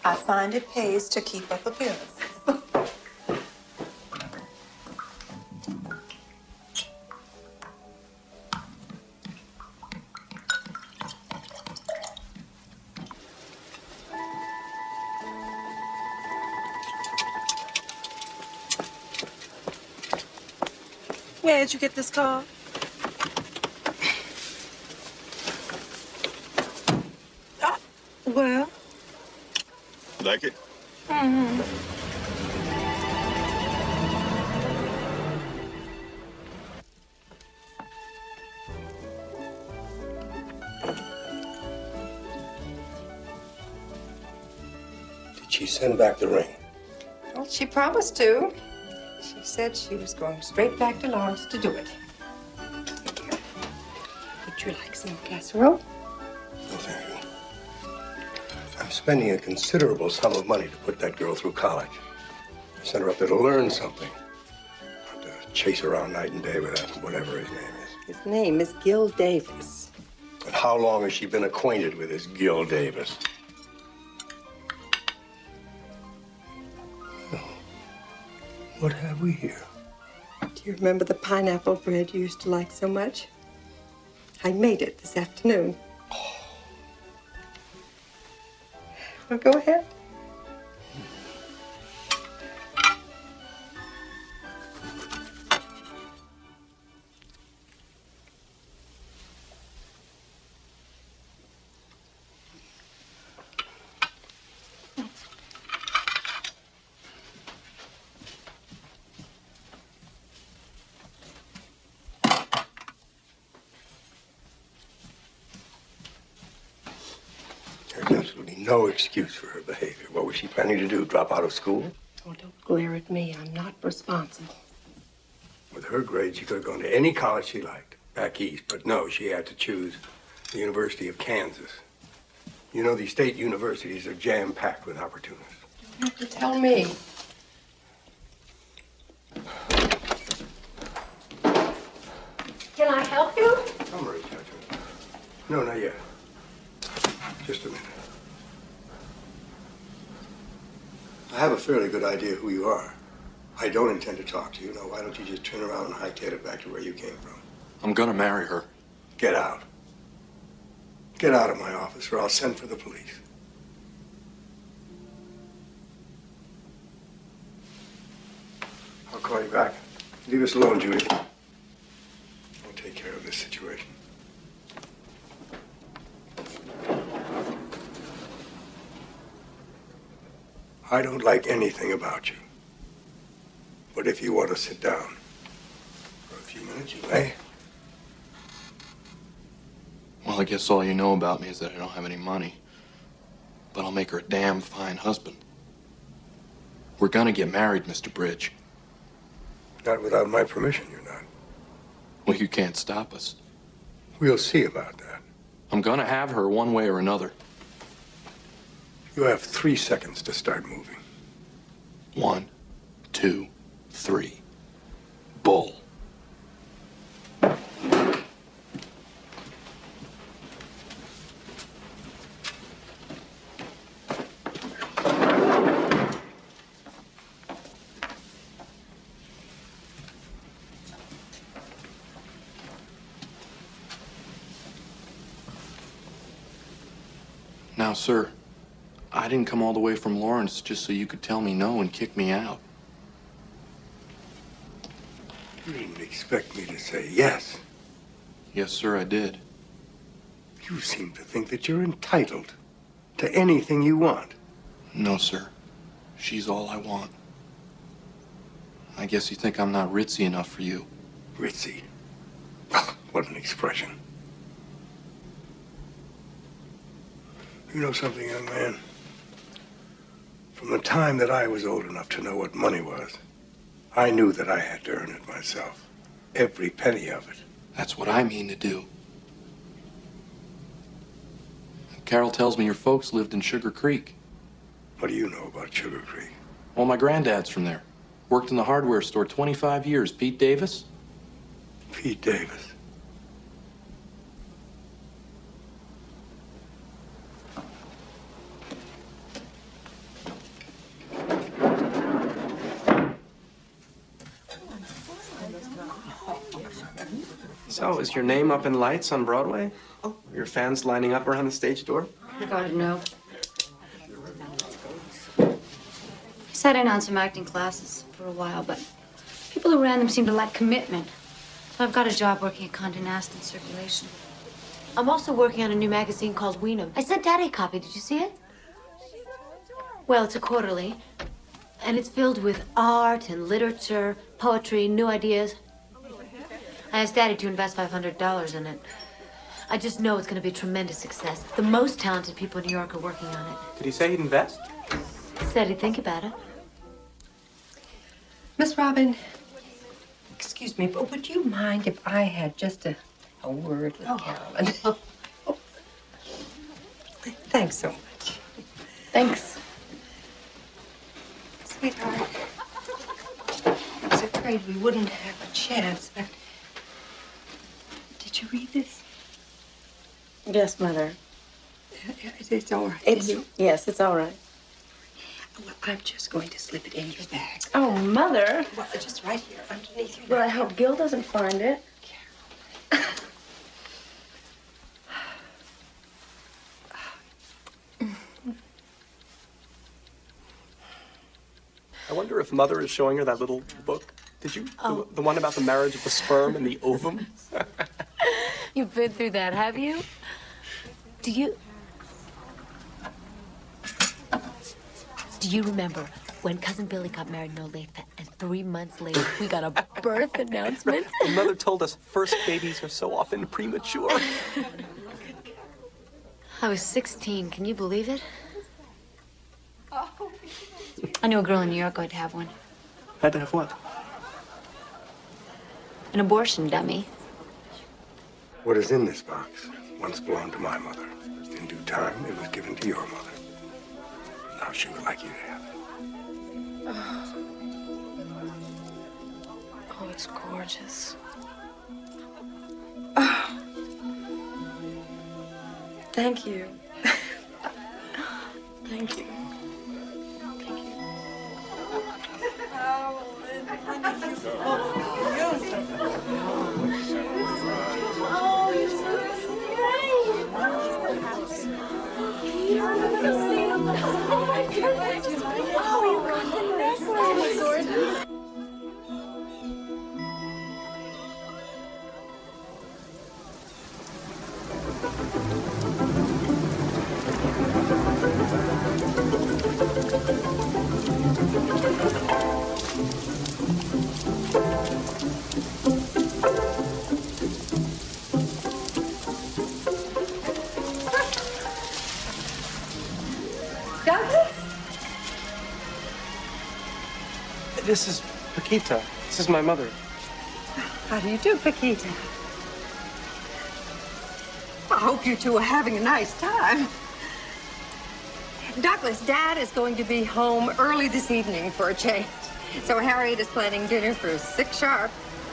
I find it pays to keep up appearances. Where did you get this car? Well. Like it? Mm-hmm. Did she send back the ring? Well, she promised to. She said she was going straight back to Lawrence to do it. Here. Would you like some casserole? No, thank you. I'm spending a considerable sum of money to put that girl through college. Send her up there to learn something. Not to chase around night and day with that, whatever his name is. His name is Gil Davis. And how long has she been acquainted with this Gil Davis? What have we here? Do you remember the pineapple bread you used to like so much? I made it this afternoon. Well, go ahead. There's absolutely no excuse for her behavior. What was she planning to do? Drop out of school? Oh, don't glare at me. I'm not responsible. With her grades, she could have gone to any college she liked back east. But no, she had to choose the University of Kansas. You know, these state universities are jam-packed with opportunists. You have to tell me. Can I help you? I'm ready, Judge. No, not yet. Just a minute. I have a fairly good idea who you are. I don't intend to talk to you. Now, why don't you just turn around and hightail it back to where you came from? I'm gonna marry her. Get out. Get out of my office, or I'll send for the police. I'll call you back. Leave us alone, Judy. I'll take care of this situation. I don't like anything about you. But if you want to sit down for a few minutes, you may. Well, I guess all you know about me is that I don't have any money. But I'll make her a damn fine husband. We're gonna get married, Mr. Bridge. Not without my permission, you're not. Well, you can't stop us. We'll see about that. I'm gonna have her one way or another. You have 3 seconds to start moving. 1, 2, 3. Bull. Now, sir, I didn't come all the way from Lawrence just so you could tell me no and kick me out. You didn't expect me to say yes. Yes, sir, I did. You seem to think that you're entitled to anything you want. No, sir. She's all I want. I guess you think I'm not ritzy enough for you. Ritzy? What an expression. You know something, young man? From the time that I was old enough to know what money was, I knew that I had to earn it myself. Every penny of it. That's what I mean to do. Carol tells me your folks lived in Sugar Creek. What do you know about Sugar Creek? Well, my granddad's from there. Worked in the hardware store 25 years. Pete Davis? Pete Davis. So, is your name up in lights on Broadway? Oh. Your fans lining up around the stage door? God, no. I sat in on some acting classes for a while, but people who ran them seemed to lack commitment. So I've got a job working at Condé Nast in circulation. I'm also working on a new magazine called Weanham. I sent Daddy a copy. Did you see it? Well, it's a quarterly, and it's filled with art and literature, poetry, new ideas. I asked Daddy to invest $500 in it. I just know it's going to be a tremendous success. The most talented people in New York are working on it. Did he say he'd invest? Said he'd think about it. Miss Robin, excuse me, but would you mind if I had just a word with Carolyn? Thanks so much. Thanks. Sweetheart, wouldn't have a chance. But did you read this? Yes, Mother. It's all right. Yes, it's all right. Well, I'm just going to slip it in your bag. Oh, Mother. Well, just right here, underneath your Well, I hope Gil doesn't find it. I wonder if Mother is showing her that little book. Did you? Oh. The one about the marriage of the sperm and the ovum? You've been through that, have you? Do you remember when Cousin Billy got married in Olathe and 3 months later we got a birth announcement? And Mother told us first babies are so often premature. I was 16. Can you believe it? I knew a girl in New York who had to have one. Had to have what? An abortion dummy. What is in this box once belonged to my mother. In due time, it was given to your mother. Now she would like you to have it. Oh, it's gorgeous. Thank you. Thank you. This is Paquita. This is my mother. How do you do, Paquita? I hope you two are having a nice time. Douglas, Dad is going to be home early this evening for a change. So Harriet is planning dinner for 6 sharp.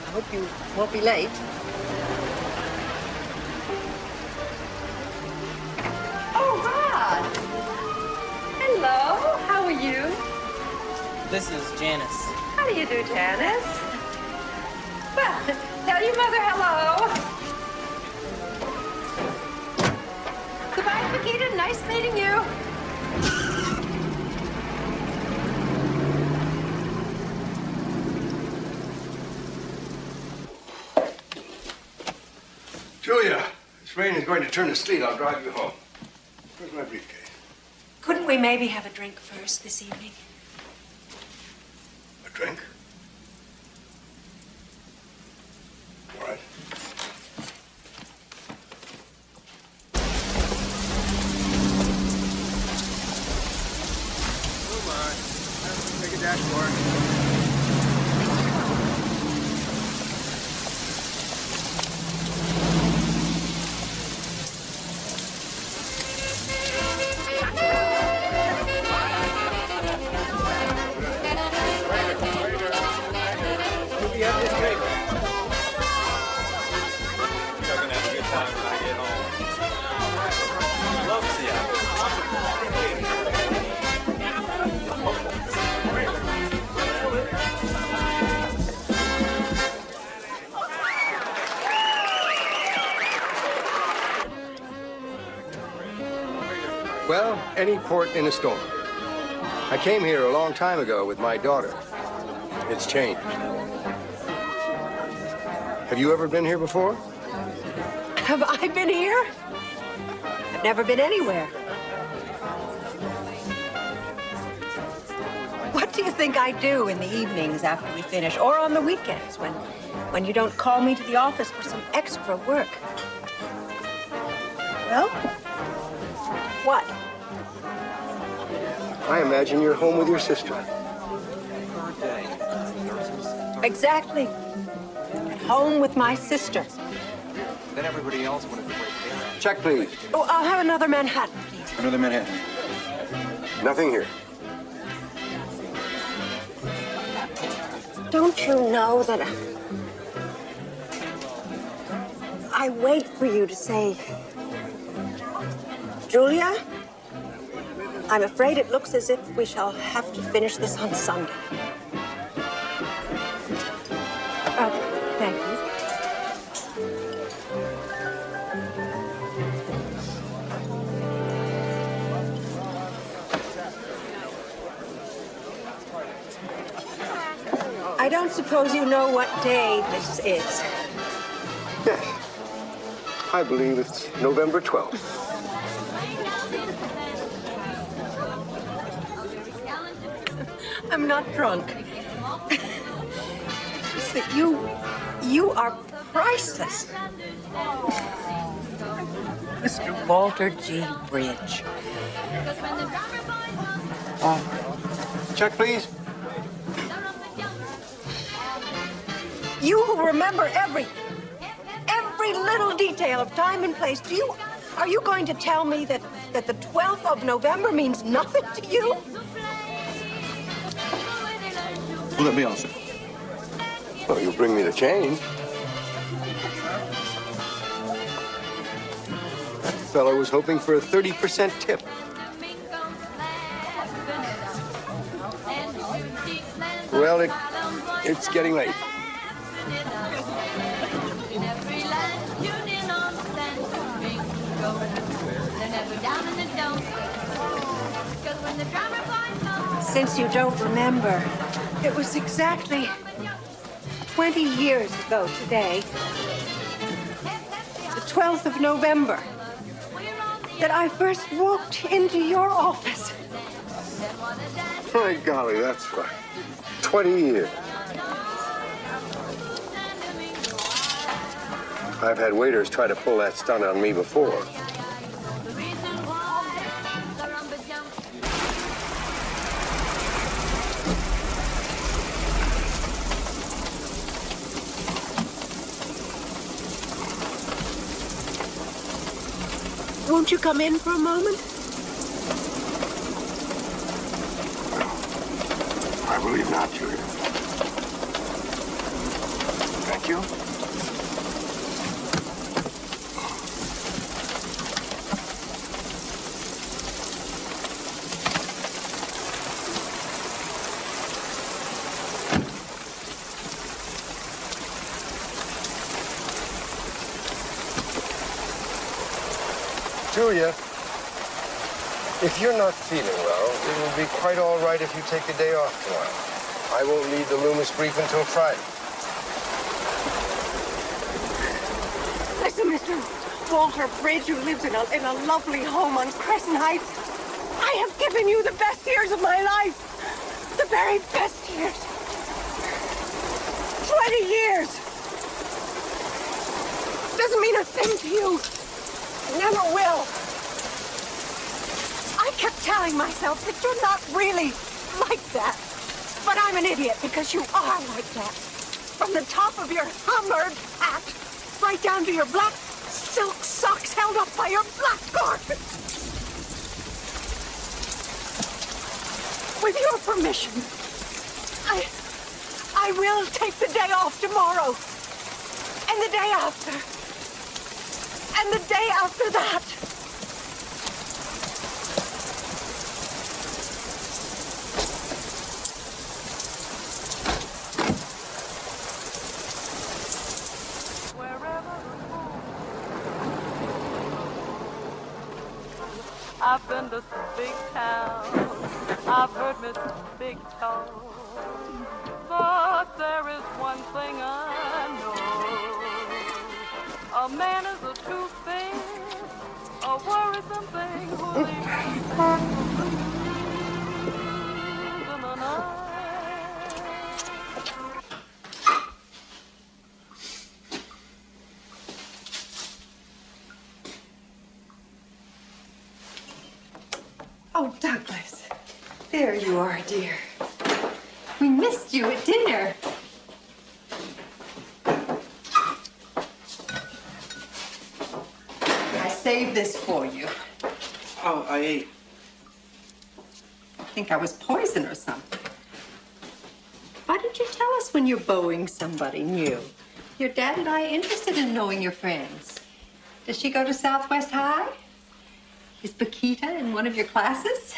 I hope you won't be late. Oh, Rod! Hello, how are you? This is Janice. How do you do, Janice? Well, tell your mother hello. Goodbye, Paquita. Nice meeting you. Julia, this rain is going to turn to sleet. I'll drive you home. Where's my briefcase? Couldn't we maybe have a drink first this evening? A drink? All right. Come on. Take a dashboard. Well, any port in a storm. I came here a long time ago with my daughter. It's changed. Have you ever been here before? Have I been here? I've never been anywhere. What do you think I do in the evenings after we finish, or on the weekends when you don't call me to the office for some extra work? Well, what? I imagine you're home with your sister. Exactly. At home with my sister. Then everybody else would have waited. Check, please. Oh, I'll have another Manhattan, please. Another Manhattan. Nothing here. Don't you know that I wait for you to say, Julia, I'm afraid it looks as if we shall have to finish this on Sunday. Thank you. I don't suppose you know what day this is. Yes. I believe it's November 12th. I'm not drunk. It's that you are priceless. Mr. Walter G. Bridge. Check, please. You who remember every little detail of time and place, are you going to tell me that the 12th of November means nothing to you? Well, let me answer. Well, you'll bring me the change. That fellow was hoping for a 30% tip. Well, it's getting late. Since you don't remember, it was exactly 20 years ago today, the 12th of November, that I first walked into your office. My golly, that's right. 20 years. I've had waiters try to pull that stunt on me before. Won't you come in for a moment? I believe not, Julia. Thank you. Julia, if you're not feeling well, it will be quite all right if you take the day off tomorrow. I won't read the Loomis brief until Friday. Listen, Mr. Walter Bridge, who lives in a lovely home on Crescent Heights, I have given you the best years of my life. The very best years. 20 years. Doesn't mean a thing to you. Never will. I kept telling myself that you're not really like that. But I'm an idiot because you are like that. From the top of your hammered hat, right down to your black silk socks held up by your black garment. With your permission, I will take the day off tomorrow. And the day after. And the day after that. I've been to big town, I've heard Miss Big Toe, but there is one thing I know. A man is a true thing, a worrisome thing who leaves in the night. Oh, Douglas. There you are, dear. We missed you at dinner. I saved this for you. Oh, I ate. I think I was poison or something. Why didn't you tell us when you're beauing somebody new? Your dad and I are interested in knowing your friends. Does she go to Southwest High? Is Paquita in one of your classes?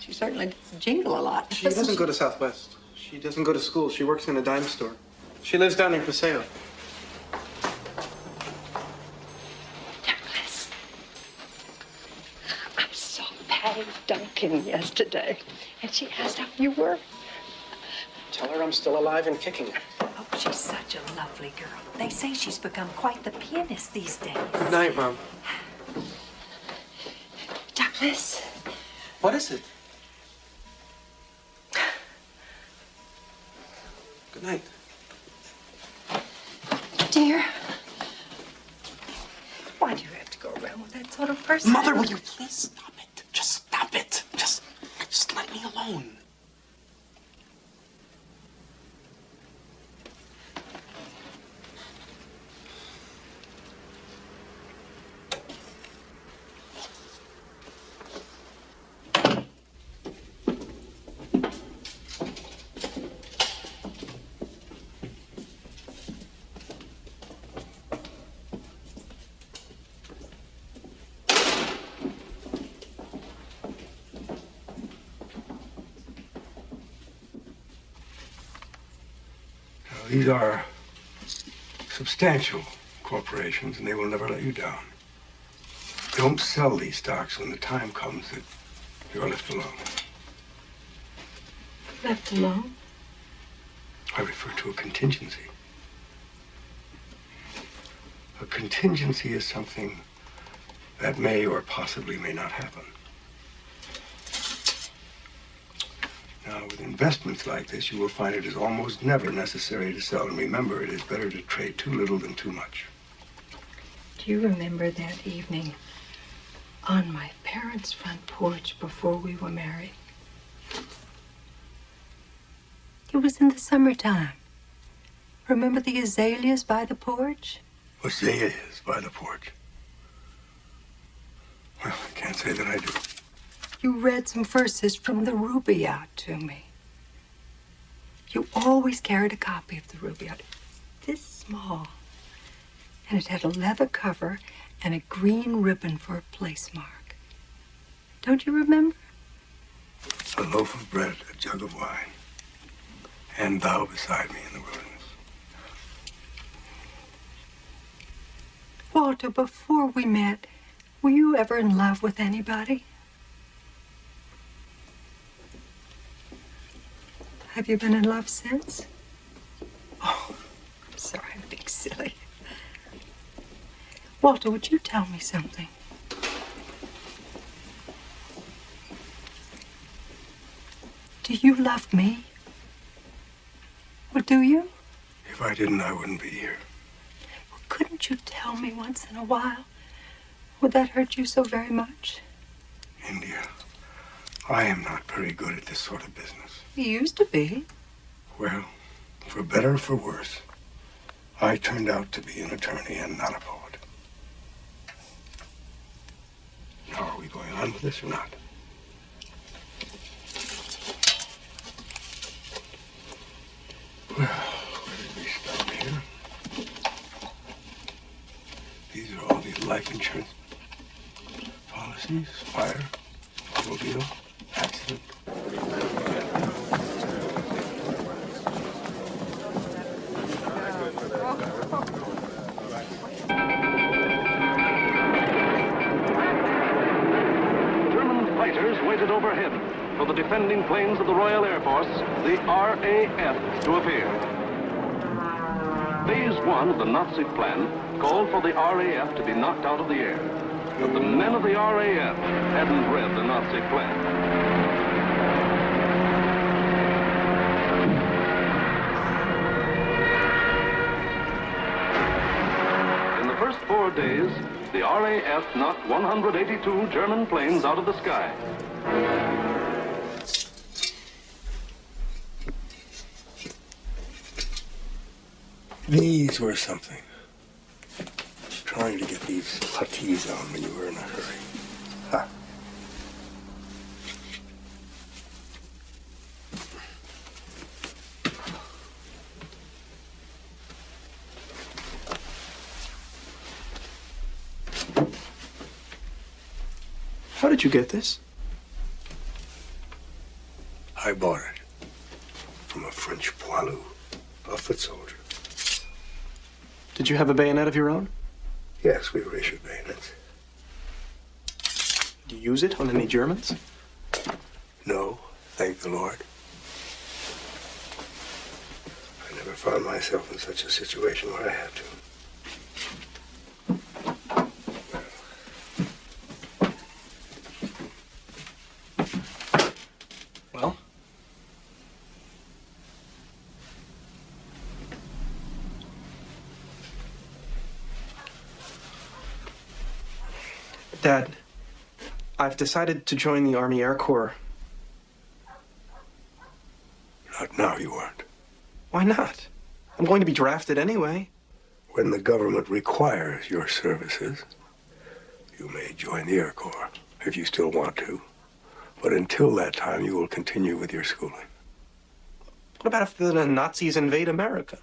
She certainly does jingle a lot. She doesn't go to Southwest. She doesn't go to school. She works in a dime store. She lives down near Paseo. Douglas, I saw Patty Duncan yesterday, and she asked how you were. Tell her I'm still alive and kicking. Oh, she's such a lovely girl. They say she's become quite the pianist these days. Good night, Mom. Douglas. What is it? Good night. Dear, why do you have to go around with that sort of person? Mother, will you please stop it? Just stop it. Just let me alone. These are substantial corporations, and they will never let you down. Don't sell these stocks when the time comes that you're left alone. Left alone? I refer to a contingency. A contingency is something that may or possibly may not happen. Now, with investments like this, you will find it is almost never necessary to sell. And remember, it is better to trade too little than too much. Do you remember that evening on my parents' front porch before we were married? It was in the summertime. Remember the azaleas by the porch? Azaleas by the porch. Well, I can't say that I do. You read some verses from the Rubaiyat to me. You always carried a copy of the Rubaiyat. This small. And it had a leather cover and a green ribbon for a place mark. Don't you remember? A loaf of bread, a jug of wine, and thou beside me in the wilderness. Walter, before we met, were you ever in love with anybody? Have you been in love since? Oh, I'm sorry, I'm being silly. Walter, would you tell me something? Do you love me? Or do you? If I didn't, I wouldn't be here. Well, couldn't you tell me once in a while? Would that hurt you so very much? India, I am not very good at this sort of business. You used to be. Well, for better or for worse, I turned out to be an attorney and not a poet. Now, are we going on with this or not? Well, where did we stop here? These are all the life insurance policies: fire, automobile, accident. Waited overhead for the defending planes of the Royal Air Force, the RAF, to appear. Phase 1 of the Nazi plan called for the RAF to be knocked out of the air. But the men of the RAF hadn't read the Nazi plan. In the first 4 days, the RAF knocked 182 German planes out of the sky. These were something. Trying to get these puttees on when you were in a hurry. Ha. How did you get this? I bought it from a French poilu, a foot soldier. Did you have a bayonet of your own? Yes, we were issued bayonets. Did you use it on any Germans? No, thank the Lord. I never found myself in such a situation where I had to. Well? Dad, I've decided to join the Army Air Corps. Not now, you aren't. Why not? I'm going to be drafted anyway. When the government requires your services, you may join the Air Corps if you still want to. But until that time, you will continue with your schooling. What about if the Nazis invade America?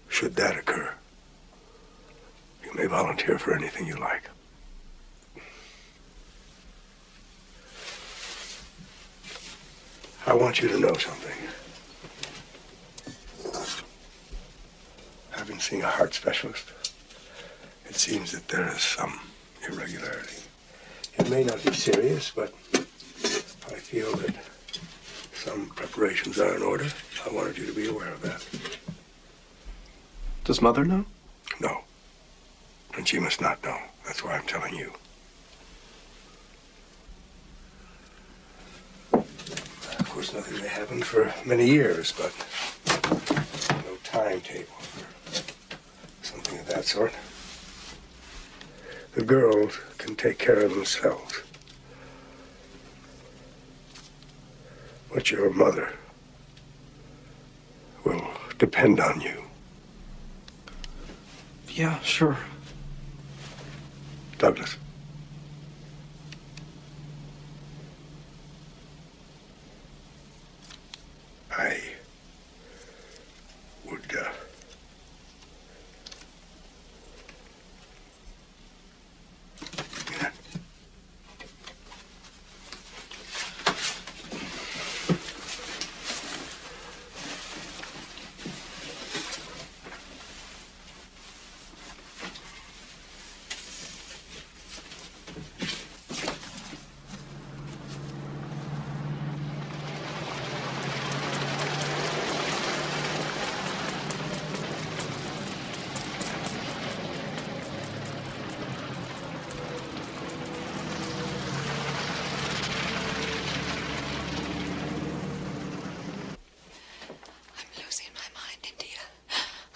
Should that occur, you may volunteer for anything you like. I want you to know something. I've been seeing a heart specialist. It seems that there is some irregularity. It may not be serious, but I feel that some preparations are in order. I wanted you to be aware of that. Does Mother know? No. And she must not know. That's why I'm telling you. Of course, nothing may happen for many years, but no timetable for something of that sort. The girls can take care of themselves. But your mother will depend on you. Yeah, sure. Douglas. I would,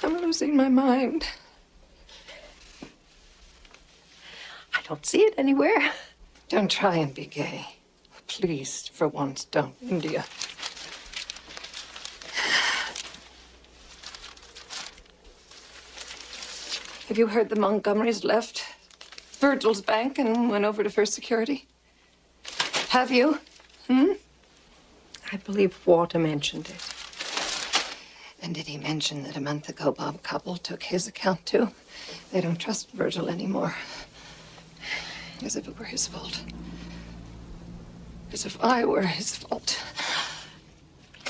I'm losing my mind. I don't see it anywhere. Don't try and be gay. Please, for once, don't, India. Have you heard the Montgomerys left Virgil's bank and went over to First Security? Have you? I believe Walter mentioned it. And did he mention that a month ago Bob Cobble took his account too? They don't trust Virgil anymore. As if it were his fault. As if I were his fault.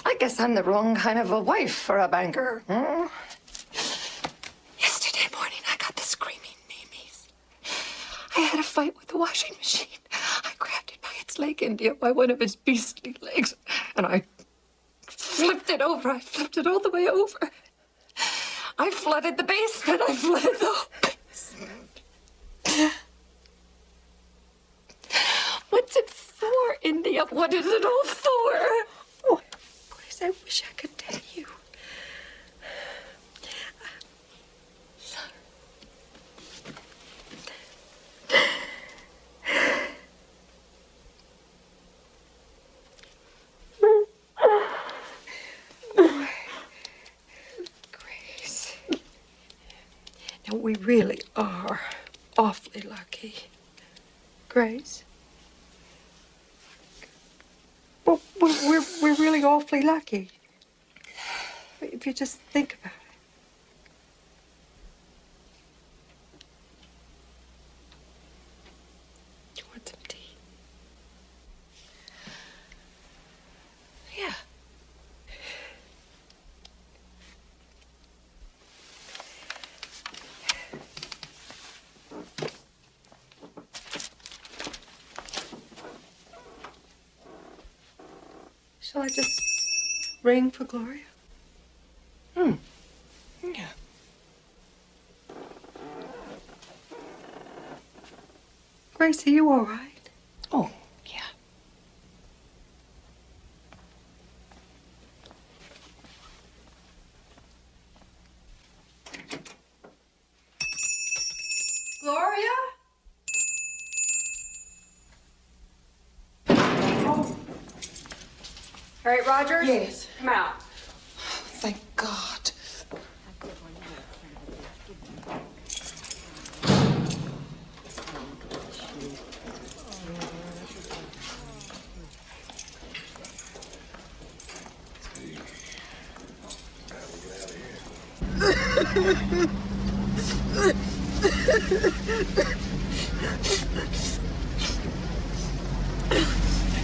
I guess I'm the wrong kind of a wife for a banker. Yesterday morning I got the screaming memes. I had a fight with the washing machine. I grabbed it by its leg, India, by one of its beastly legs, and I flipped it over. I flipped it all the way over. I flooded the basement. I flooded the whole basement. What's it for, India? What is it all for? Oh, Grace, I wish I could tell you. Now, we really are awfully lucky. Grace? Well, we're really awfully lucky. If you just think about it. Do you want some tea? Shall I just ring for Gloria? Yeah. Gracie, you all right? Oh, yeah. Gloria? Oh. Harriet Rogers? Yes. Come out. Thank God.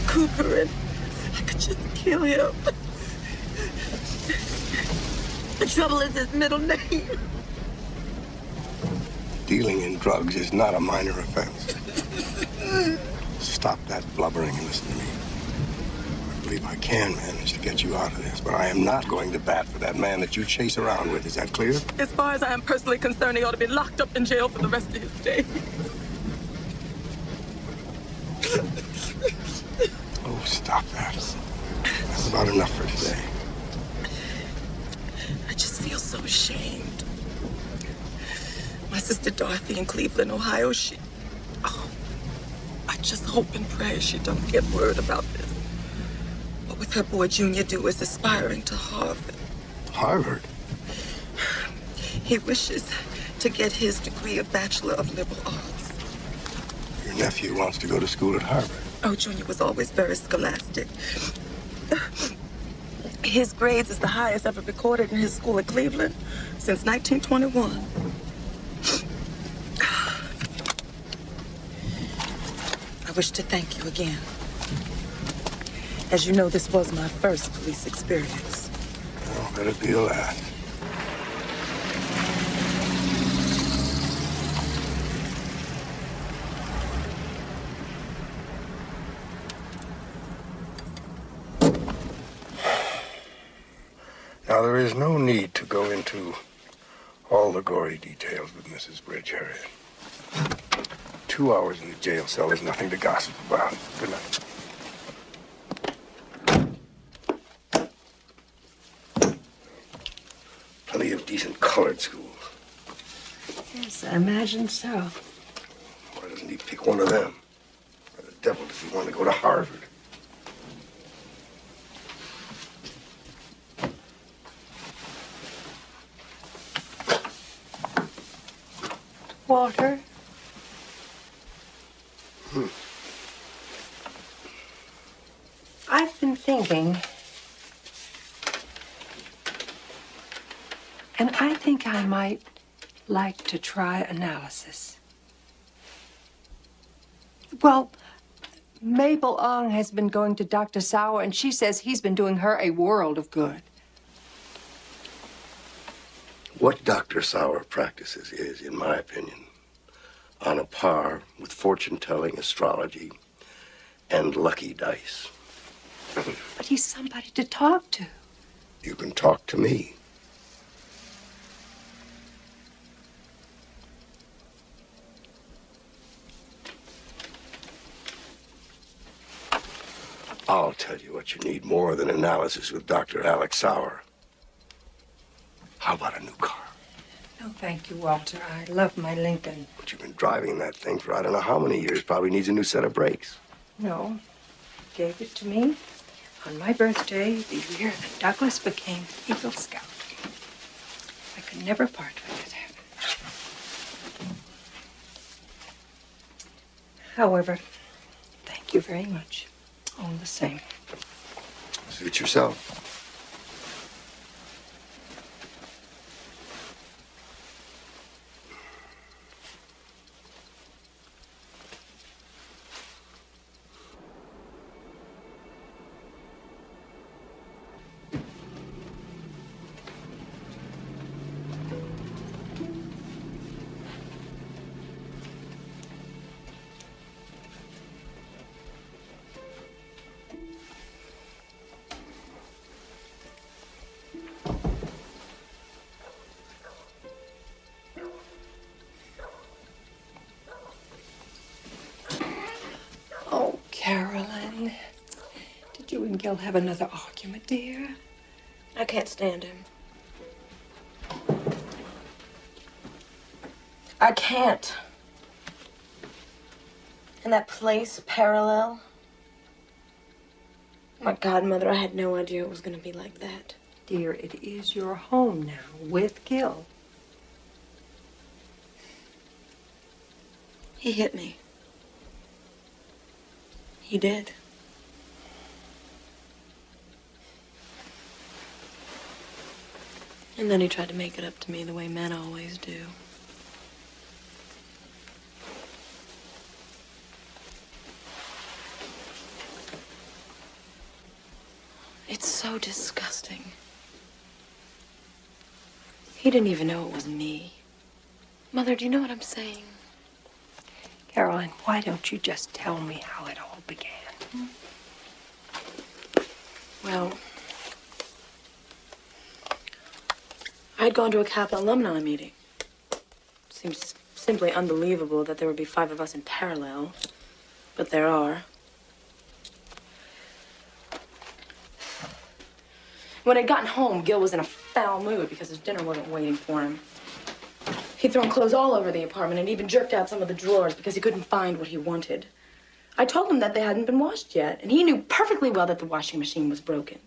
Cooper, and I could just kill him. The trouble is his middle name. Dealing in drugs is not a minor offense. Stop that blubbering and listen to me. I believe I can manage to get you out of this, but I am not going to bat for that man that you chase around with. Is that clear? As far as I am personally concerned, he ought to be locked up in jail for the rest of his days. Oh, stop that. That's about enough for today. I just feel so ashamed. My sister Dorothy in Cleveland, Ohio, I just hope and pray she don't get word about this. What with her boy Junior Dew is aspiring to Harvard. Harvard? He wishes to get his degree of Bachelor of Liberal Arts. Your nephew wants to go to school at Harvard. Oh, Junior was always very scholastic. His grades is the highest ever recorded in his school at Cleveland since 1921. I wish to thank you again. As you know, this was my first police experience. Oh, let it be a last. Now, there is no need to go into all the gory details with Mrs. Bridge, Harriet. 2 hours in the jail cell is nothing to gossip about. Good night. Plenty of decent colored schools. Yes, I imagine so. Why doesn't he pick one of them? Why the devil does he want to go to Harvard? Water? I've been thinking, and I think I might like to try analysis. Well, Mabel Ong has been going to Dr. Sauer, and she says he's been doing her a world of good. What Dr. Sauer practices is, in my opinion, on a par with fortune-telling, astrology, and lucky dice. But he's somebody to talk to. You can talk to me. I'll tell you what you need more than analysis with Dr. Alex Sauer. How about a new car? No, thank you, Walter. I love my Lincoln. But you've been driving that thing for I don't know how many years. Probably needs a new set of brakes. No, he gave it to me on my birthday, the year that Douglas became Eagle Scout. I could never part with it. However, thank you very much. All the same. Suit yourself. Carolyn, did you and Gil have another argument, dear? I can't stand him. I can't. And that place, Parallel. My godmother, I had no idea it was going to be like that. Dear, it is your home now with Gil. He hit me. He did. And then he tried to make it up to me the way men always do. It's so disgusting. He didn't even know it was me. Mother, do you know what I'm saying? Carolyn, why don't you just tell me how it all began? Well, I'd gone to a Kappa alumni meeting. Seems simply unbelievable that there would be 5 of us in Parallel, but there are. When I'd gotten home, Gil was in a foul mood because his dinner wasn't waiting for him. He'd thrown clothes all over the apartment and even jerked out some of the drawers because he couldn't find what he wanted. I told him that they hadn't been washed yet, and he knew perfectly well that the washing machine was broken.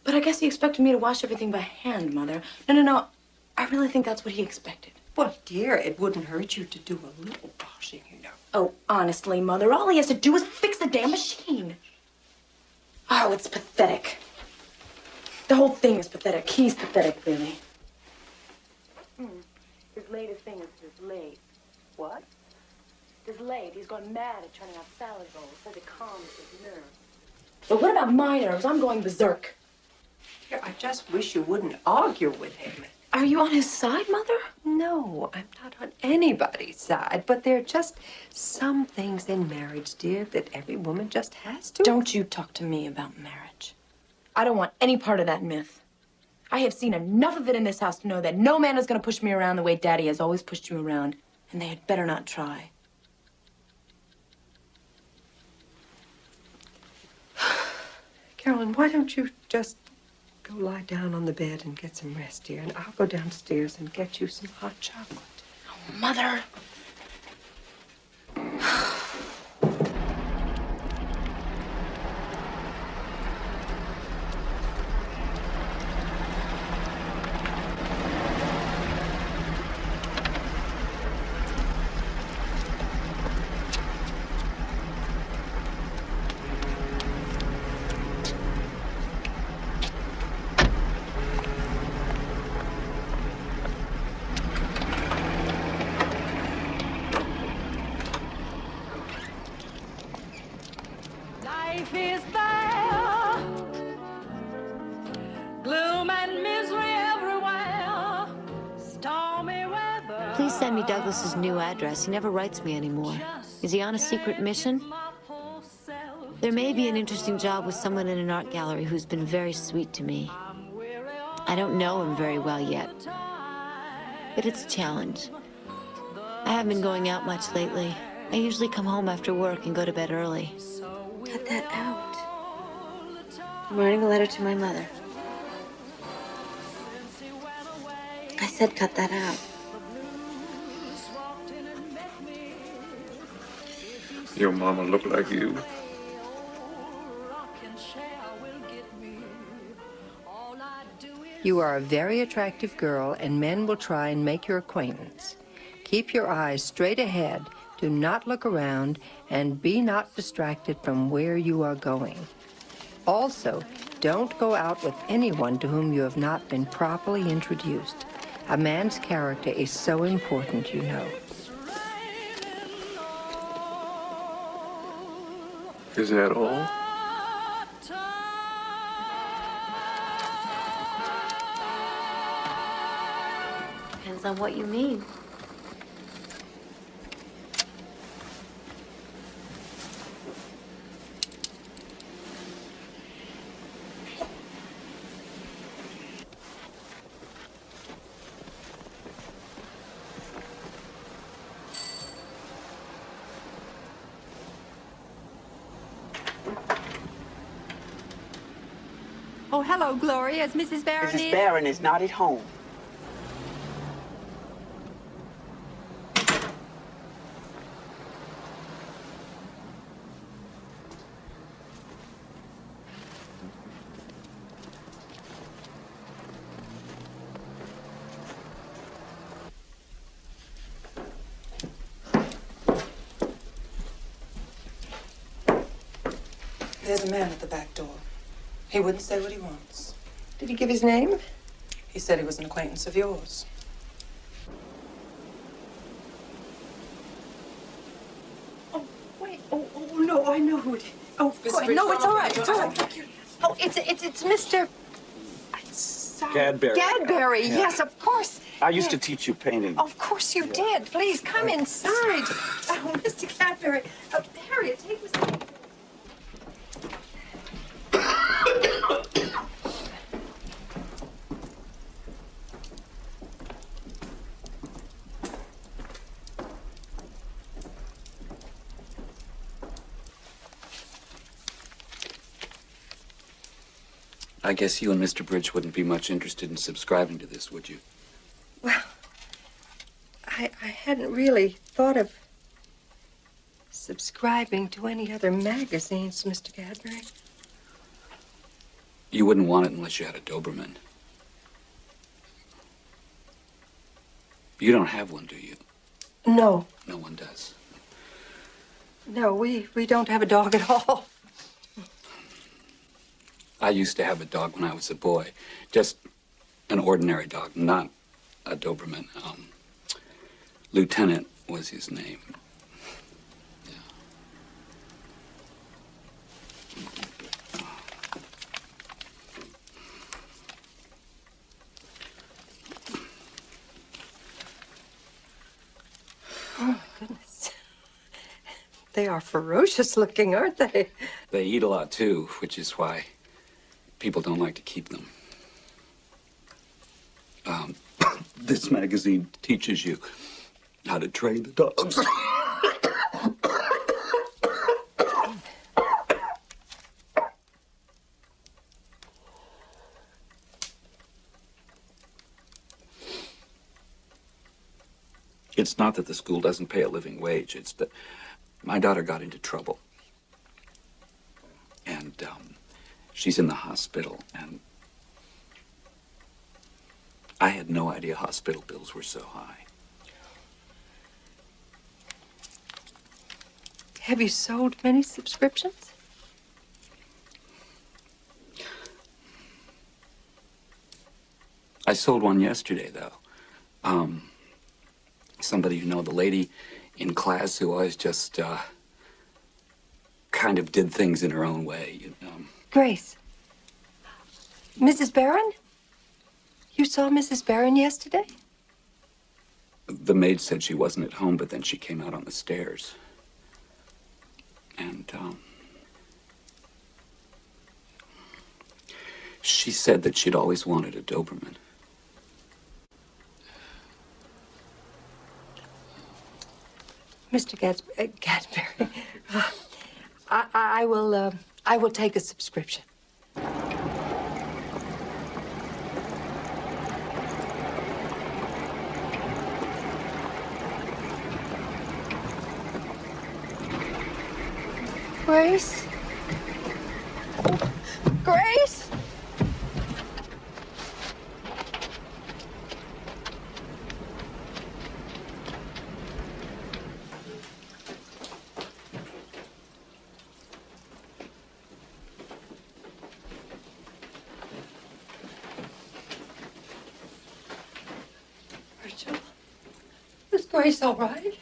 But I guess he expected me to wash everything by hand, Mother. No. I really think that's what he expected. Well, dear, it wouldn't hurt you to do a little washing, you know. Oh, honestly, Mother, all he has to do is fix the damn machine. Oh, it's pathetic. The whole thing is pathetic. He's pathetic, really. His latest thing is his lathe. What? His lathe. He's gone mad at turning out salad bowls. Says it calms his nerves. But what about my nerves? I'm going berserk. Dear, I just wish you wouldn't argue with him. Are you on his side, Mother? No, I'm not on anybody's side, but there are just some things in marriage, dear, that every woman just has to. Don't you talk to me about marriage. I don't want any part of that myth. I have seen enough of it in this house to know that no man is going to push me around the way Daddy has always pushed you around, and they had better not try. Carolyn, why don't you just go lie down on the bed and get some rest, dear, and I'll go downstairs and get you some hot chocolate. Oh, Mother. Life is there, gloom and misery everywhere, stormy weather. Please send me Douglas's new address. He never writes me anymore. Is he on a secret mission? There may be an interesting job with someone in an art gallery who's been very sweet to me. I don't know him very well yet, but it's a challenge. I haven't been going out much lately. I usually come home after work and go to bed early. Cut that out. I'm writing a letter to my mother. I said cut that out. Your mama look like you. You are a very attractive girl, and men will try and make your acquaintance. Keep your eyes straight ahead. Do not look around, and be not distracted from where you are going. Also, don't go out with anyone to whom you have not been properly introduced. A man's character is so important, you know. Is that all? Depends on what you mean. Oh, hello, Gloria. Is Mrs. Barron in? Mrs. Barron is not at home. There's a man at the back door. He wouldn't say what he wants. Did he give his name? He said he was an acquaintance of yours. Oh, wait. Oh, no, I know who it is. Oh, Miss no, it's all right. It's all right. Oh, it's Mr. Sorry. Gadberry. Gadberry, Yeah. yes, of course. I used to teach you painting. Of course you did. Please come inside. Oh, Mr. Gadberry. Harriet, take his name. I guess you and Mr. Bridge wouldn't be much interested in subscribing to this, would you? Well, I hadn't really thought of subscribing to any other magazines, Mr. Gadberry. You wouldn't want it unless you had a Doberman. You don't have one, do you? No. No one does. No, we don't have a dog at all. I used to have a dog when I was a boy. Just an ordinary dog, not a Doberman. Lieutenant was his name. Oh, my goodness. They are ferocious looking, aren't they? They eat a lot, too, which is why people don't like to keep them. This magazine teaches you how to train the dogs. It's not that the school doesn't pay a living wage. It's that my daughter got into trouble. And, she's in the hospital, and I had no idea hospital bills were so high. Have you sold many subscriptions? I sold one yesterday, though. Somebody, the lady in class who always just, kind of did things in her own way, Grace. Mrs. Barron? You saw Mrs. Barron yesterday? The maid said she wasn't at home, but then she came out on the stairs. And, she said that she'd always wanted a Doberman. Mr. Gadberry, I will take a subscription. Grace? Grace? Rachel? Is Grace all right?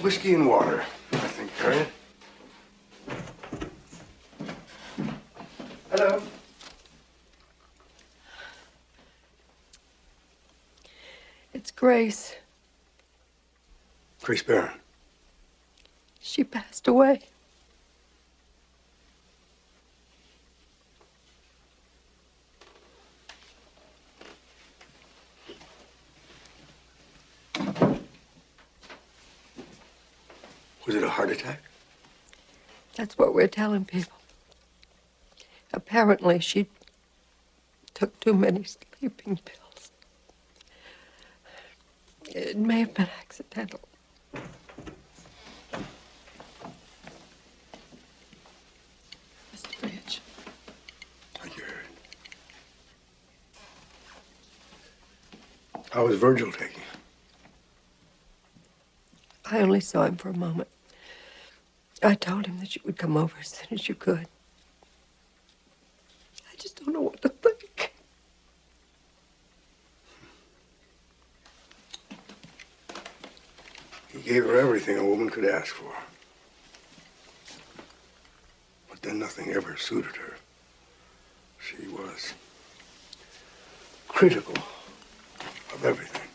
Whiskey and water, I think, Harriet. Hello. Grace. Grace Barron. She passed away. Was it a heart attack? That's what we're telling people. Apparently, she took too many sleeping pills. It may have been accidental. Mr. Bridge. Thank you, Harry. How was Virgil taking it? I only saw him for a moment. I told him that you would come over as soon as you could. I just don't know what to think. He gave her everything a woman could ask for. But then nothing ever suited her. She was critical of everything,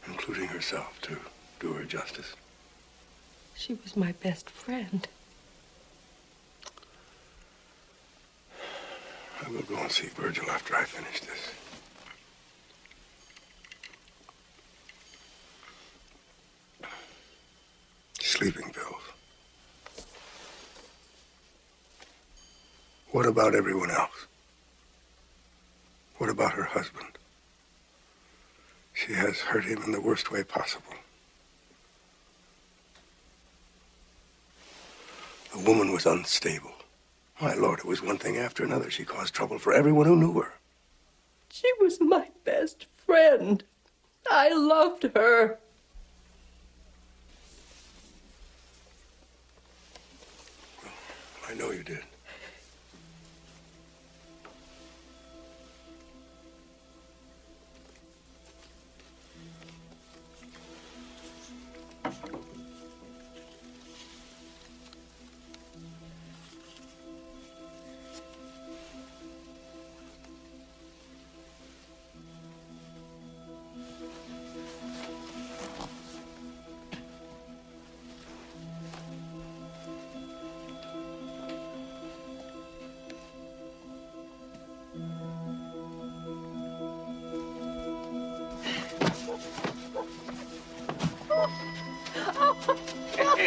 including herself, to do her justice. She was my best friend. I will go and see Virgil after I finish this. Sleeping pills. What about everyone else? What about her husband? She has hurt him in the worst way possible. The woman was unstable. My Lord, it was one thing after another. She caused trouble for everyone who knew her. She was my best friend. I loved her. I know you did.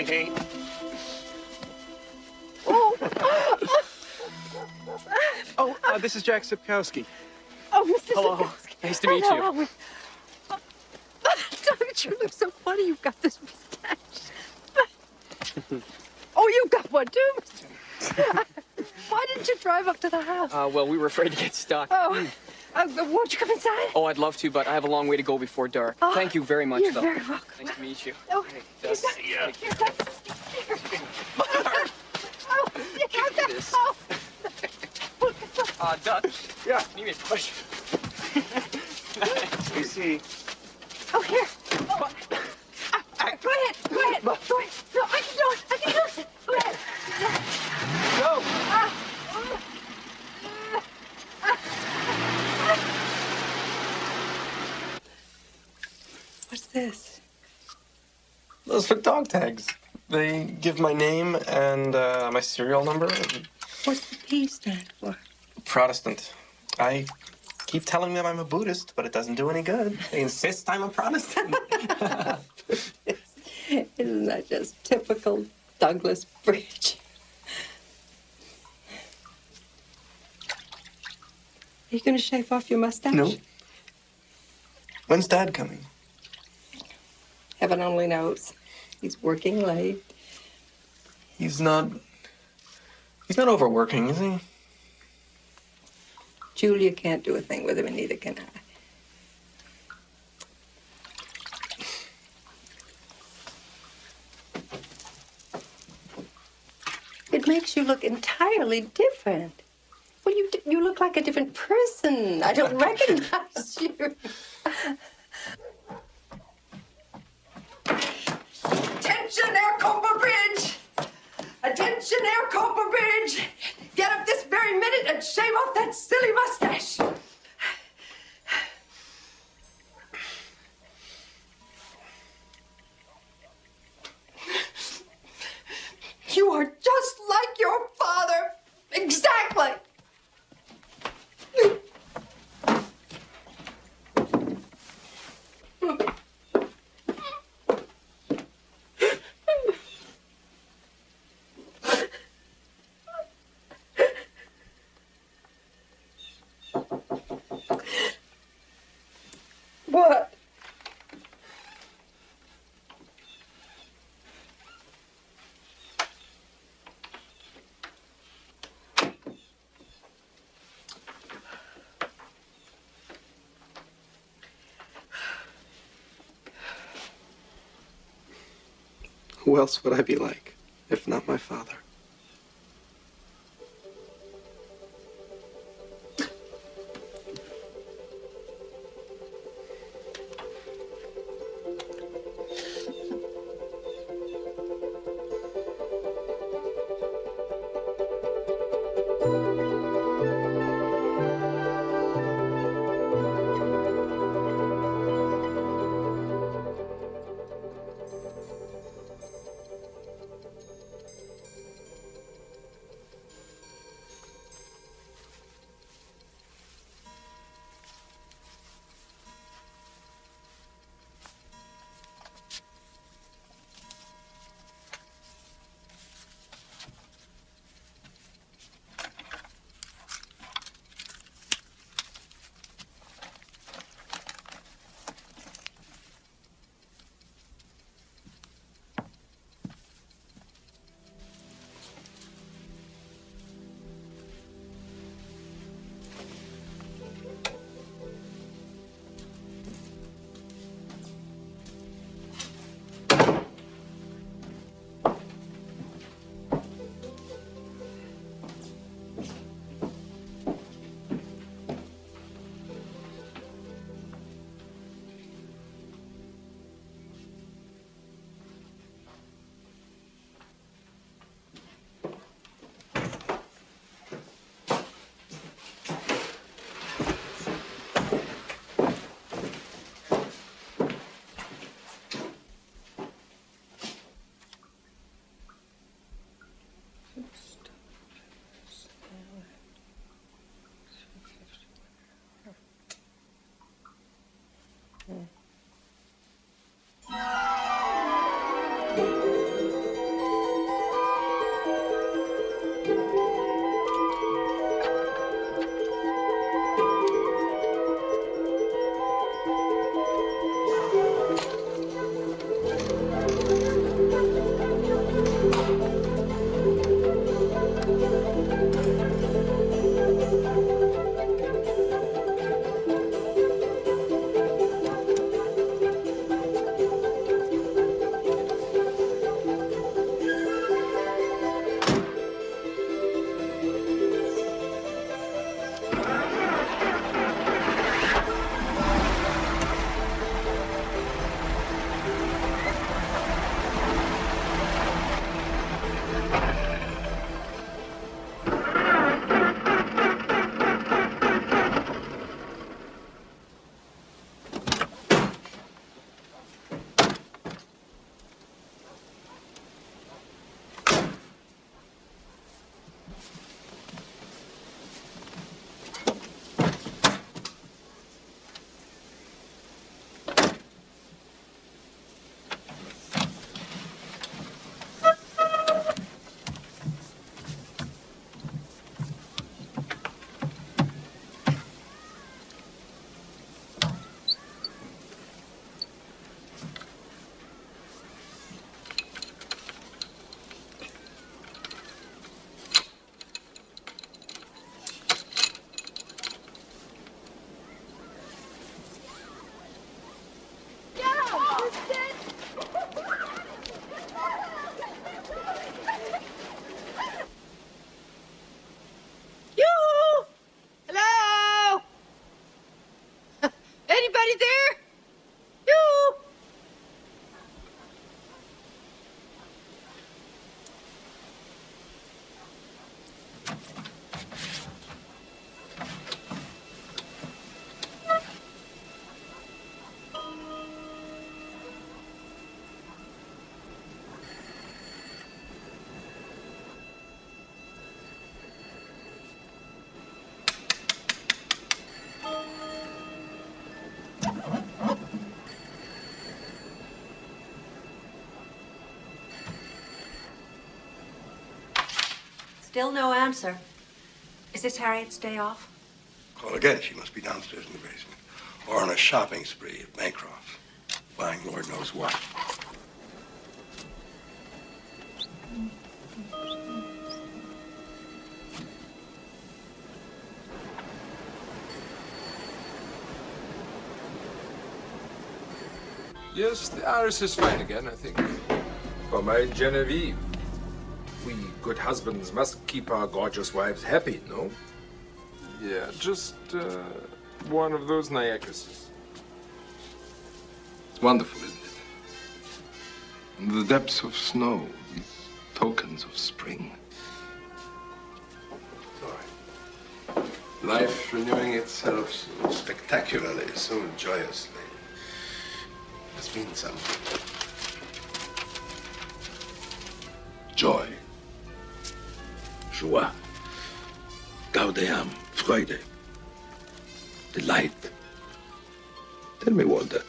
Hey. This is Jack Sipkowski. Oh, Mr. Hello. Sipkowski. Nice to meet you. Hello. Don't you look so funny? You've got this mustache. Oh, you've got one too, Mr. Why didn't you drive up to the house? Well, we were afraid to get stuck. Oh, won't you come inside? Oh, I'd love to, but I have a long way to go before dark. Oh, Thank you very much, you're though. very welcome. Nice to meet you. Oh, Hey, see ya. this. Dutch. Yeah. Need me a push. You see. Oh, here. Oh. Go ahead. Go ahead. No, I can do it. Go ahead. Go. What's this? Those are dog tags. They give my name and my serial number. What's the P stand for? Protestant. I keep telling them I'm a Buddhist, but it doesn't do any good. They insist I'm a Protestant. Isn't that just typical Douglas Bridge? Are you going to shave off your mustache? No. When's Dad coming? Heaven only knows. He's working late. He's not overworking, is he? Julia can't do a thing with him, and neither can I. It makes you look entirely different. Well, you look like a different person. I don't recognize you. Attention, Aircopa Bridge! Attention, Aircopa Bridge! Get up this very minute and shave off that silly mustache! Who else would I be like, if not my father? Still no answer. Is this Harriet's day off? Call again. She must be downstairs in the basement. Or on a shopping spree at Bancroft's. Buying Lord knows what. Yes, the iris is fine again, I think. For my Genevieve. We good husbands must keep our gorgeous wives happy, no? Yeah, just one of those Niacases. It's wonderful, isn't it? In the depths of snow, these tokens of spring. Life renewing itself so spectacularly, so joyously. This means something. Joy. Joie. Gaudeam. Freude. Delight. Tell me, Walter,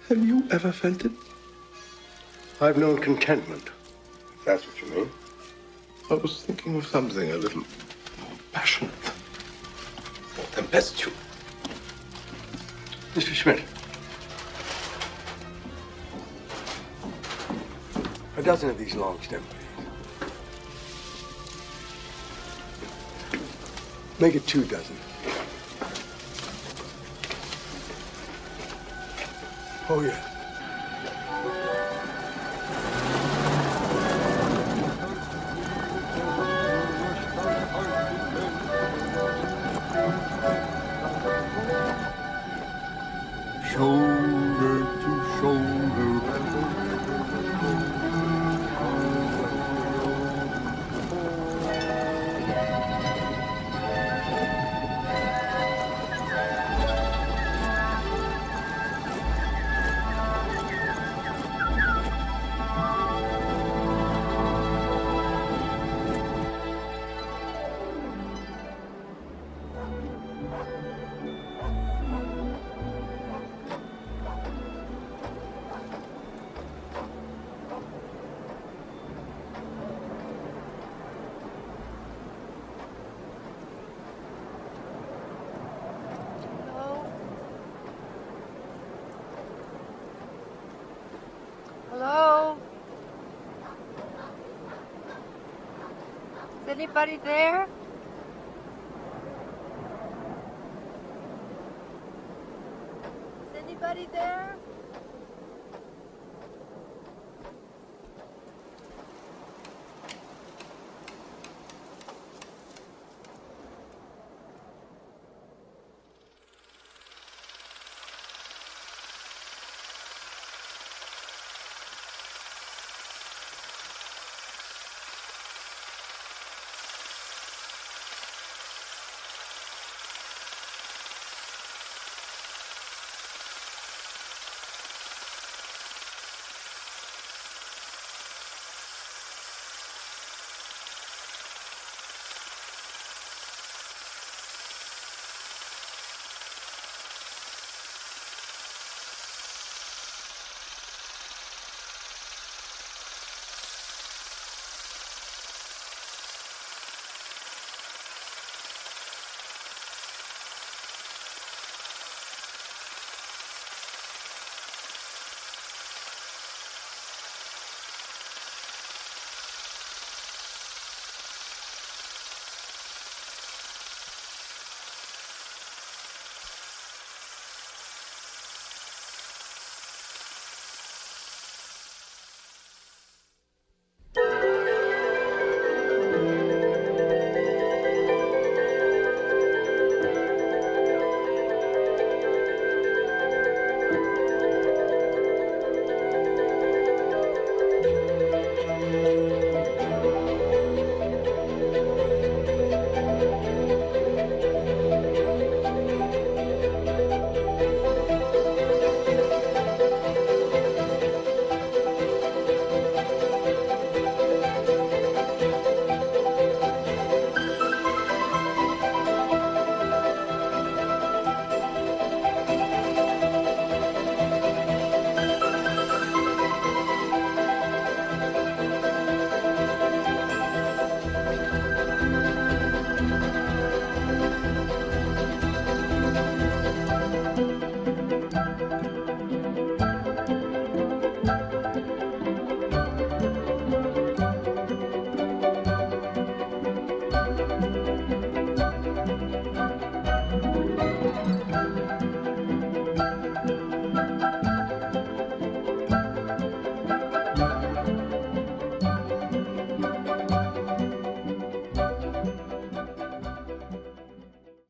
have you ever felt it? I've known contentment, if that's what you mean. I was thinking of something a little more passionate. More tempestuous. Mr. Schmidt. A dozen of these long stem, please. Make it 2 dozen. Oh, yes. Shoulder to shoulder. Hello? Is anybody there? Is anybody there?